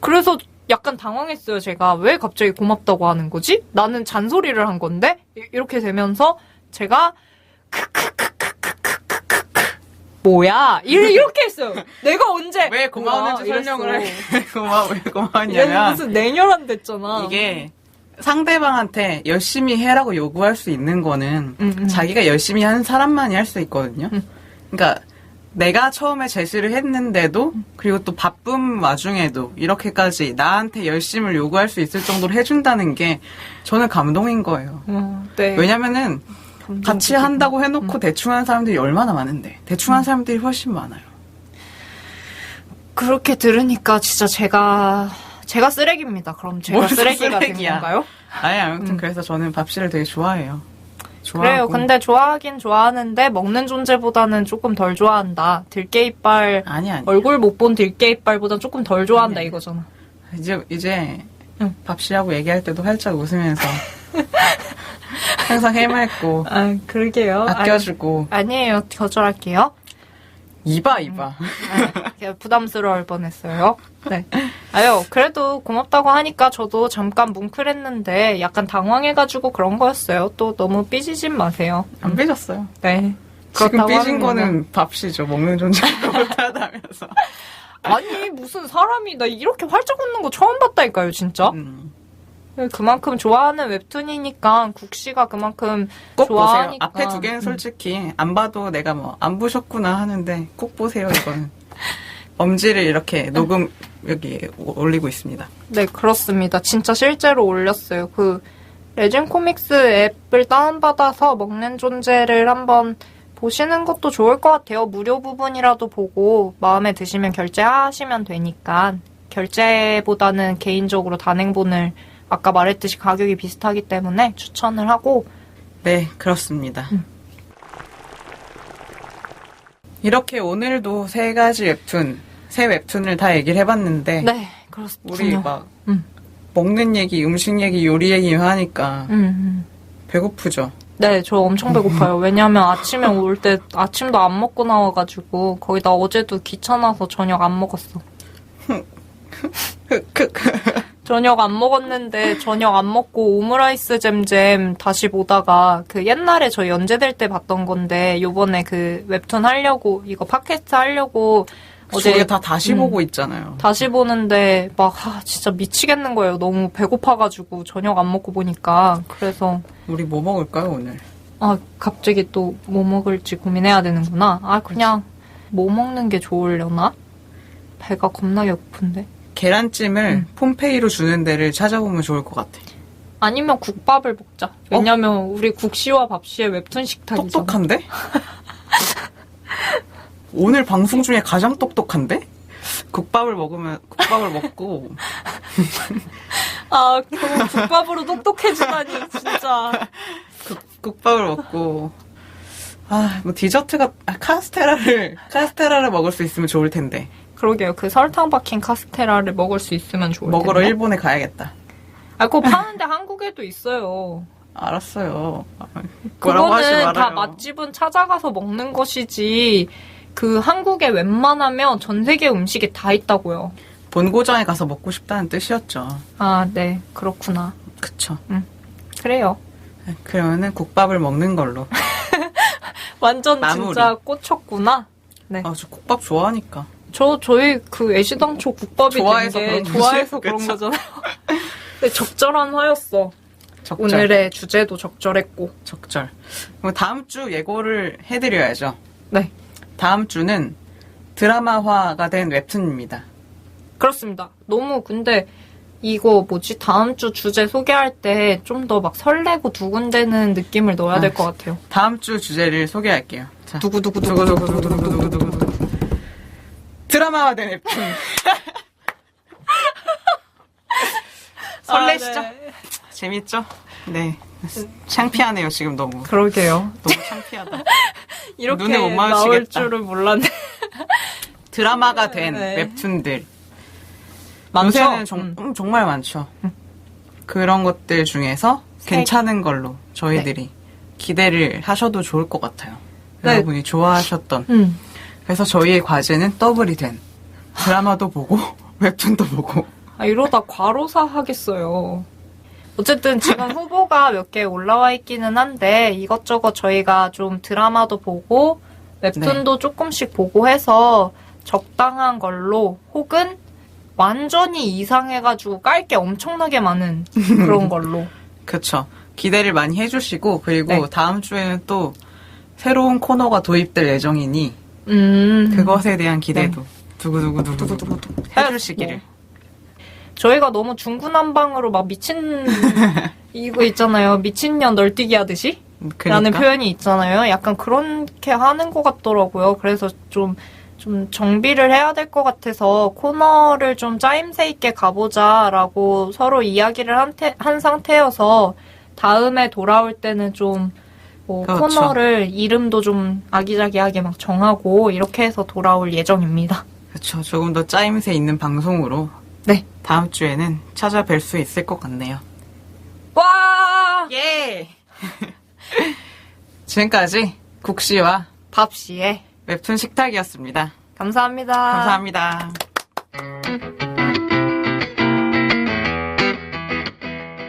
그래서 약간 당황했어요. 제가 왜 갑자기 고맙다고 하는 거지? 나는 잔소리를 한 건데? 이렇게 되면서 제가 뭐야? 이렇게 했어요. 내가 언제 왜 고마웠는지 설명을 해. 왜 얘는 고마웠냐면 무슨 냉혈한 됐잖아. 이게 상대방한테 열심히 해라고 요구할 수 있는 거는 자기가 열심히 하는 사람만이 할 수 있거든요. 그러니까 내가 처음에 제시를 했는데도 그리고 또 바쁜 와중에도 이렇게까지 나한테 열심을 요구할 수 있을 정도로 해준다는 게 저는 감동인 거예요. 네. 왜냐면은 같이 한다고 해놓고 대충 하는 사람들이 얼마나 많은데 대충 하는 사람들이 훨씬 많아요. 그렇게 들으니까 진짜 제가 쓰레기입니다. 그럼 제가 쓰레기가 된 쓰레기야. 건가요? 아니 아무튼 그래서 저는 밥씨를 되게 좋아해요. 그래요. 근데 좋아하긴 좋아하는데 먹는 존재보다는 조금 덜 좋아한다. 들깨이빨 아니. 얼굴 못 본 들깨이빨보다 조금 덜 좋아한다 아니. 이거잖아. 이제 밥씨하고 얘기할 때도 활짝 웃으면서 항상 해맑고 아 그러게요. 아껴주고 아니에요. 거절할게요. 이봐 부담스러울 뻔했어요. 네. 아유, 그래도 고맙다고 하니까 저도 잠깐 뭉클했는데 약간 당황해가지고 그런 거였어요. 또 너무 삐지진 마세요. 안 삐졌어요. 네. 지금 그렇다고 삐진 하면은. 거는 밥씨죠. 먹는 존재가 못하다면서. 아니, 무슨 사람이 나 이렇게 활짝 웃는 거 처음 봤다니까요, 진짜. 그만큼 좋아하는 웹툰이니까 국시가 그만큼 꼭 좋아하니까. 보세요. 앞에 두 개는 솔직히 안 봐도 내가 뭐 안 보셨구나 하는데 꼭 보세요. 이거는 엄지를 이렇게 녹음 여기 올리고 있습니다. 네, 그렇습니다. 진짜 실제로 올렸어요. 레진 코믹스 앱을 다운받아서 먹는 존재를 한번 보시는 것도 좋을 것 같아요. 무료 부분이라도 보고 마음에 드시면 결제하시면 되니까. 결제보다는 개인적으로 단행본을 아까 말했듯이 가격이 비슷하기 때문에 추천을 하고. 네, 그렇습니다. 이렇게 오늘도 세 웹툰을 다 얘기를 해봤는데 네, 그렇습니다. 우리 막 먹는 얘기, 음식 얘기, 요리 얘기 하니까 배고프죠? 네, 저 엄청 배고파요. 왜냐면 아침에 올 때 아침도 안 먹고 나와가지고 거기다 어제도 귀찮아서 저녁 안 먹었어. 저녁 안 먹었는데 저녁 안 먹고 오므라이스 잼잼 다시 보다가 옛날에 저 연재될 때 봤던 건데 요번에 웹툰 하려고 이거 팟캐스트 하려고 어제 다 다시 보고 있잖아요. 다시 보는데 막 진짜 미치겠는 거예요. 너무 배고파가지고 저녁 안 먹고 보니까. 그래서 우리 뭐 먹을까요 오늘? 갑자기 또 뭐 먹을지 고민해야 되는구나. 그냥 뭐 먹는 게 좋으려나? 배가 겁나게 고픈데. 계란찜을 폼페이로 주는 데를 찾아보면 좋을 것 같아. 아니면 국밥을 먹자. 왜냐면 우리 국시와 밥시의 웹툰 식탁이잖아. 똑똑한데? 오늘 방송 중에 가장 똑똑한데? 국밥을 먹고 그럼 국밥으로 똑똑해지다니 진짜. 국밥을 먹고 뭐 디저트가 카스테라를 먹을 수 있으면 좋을 텐데. 그러게요. 설탕 박힌 카스테라를 먹을 수 있으면 좋을 텐데. 먹으러 일본에 가야겠다. 그거 파는데 한국에도 있어요. 알았어요. 그거는 다 맛집은 찾아가서 먹는 것이지. 한국에 웬만하면 전 세계 음식이 다 있다고요. 본고장에 가서 먹고 싶다는 뜻이었죠. 네. 그렇구나. 그쵸. 그래요. 그러면은 국밥을 먹는 걸로. 완전 마무리. 진짜 꽂혔구나. 네. 저 국밥 좋아하니까. 저희 애시당초 국밥이 좋아해서 그런 거잖아요. 근데 적절한 화였어. 오늘의 주제도 적절했고. 적절. 그럼 다음 주 예고를 해드려야죠. 네. 다음 주는 드라마화가 된 웹툰입니다. 그렇습니다. 너무 근데 이거 다음 주 주제 소개할 때 좀 더 막 설레고 두근대는 느낌을 넣어야 될 것 같아요. 다음 주 주제를 소개할게요. 자, 두구두구두구두구두구두구두구. 드라마화된 웹툰. 설레시죠? 네. 재밌죠? 네. 창피하네요, 지금 너무. 그러게요. 너무 창피하다. 이렇게 눈에 못 나올 마주치겠다. 줄은 몰랐네. 드라마가 된 네. 웹툰들. 많죠? 요새는 정말 많죠. 그런 것들 중에서 괜찮은 걸로 저희들이 기대를 하셔도 좋을 것 같아요. 네. 여러분이 좋아하셨던. 그래서 저희의 과제는 더블이 된 드라마도 보고 웹툰도 보고. 아, 이러다 과로사 하겠어요. 어쨌든 지금 후보가 몇 개 올라와 있기는 한데 이것저것 저희가 좀 드라마도 보고 웹툰도 조금씩 보고 해서 적당한 걸로 혹은 완전히 이상해가지고 깔 게 엄청나게 많은 그런 걸로. 그쵸. 기대를 많이 해주시고 그리고 네. 다음 주에는 또 새로운 코너가 도입될 예정이니 그것에 대한 기대도 두구두구두구 해주시기를. 저희가 너무 중구난방으로 막 미친 이거 있잖아요. 미친년 널뛰기 하듯이 라는 그러니까. 표현이 있잖아요. 약간 그렇게 하는 것 같더라고요. 그래서 좀 정비를 해야 될 것 같아서 코너를 좀 짜임새 있게 가보자라고 서로 이야기를 한 상태여서 다음에 돌아올 때는 좀 뭐 그렇죠. 코너를 이름도 좀 아기자기하게 막 정하고 이렇게 해서 돌아올 예정입니다. 그쵸. 조금 더 짜임새 있는 방송으로 네. 다음 주에는 찾아뵐 수 있을 것 같네요. 와! 예! 지금까지 국시와 밥씨의 웹툰 식탁이었습니다. 감사합니다. 감사합니다.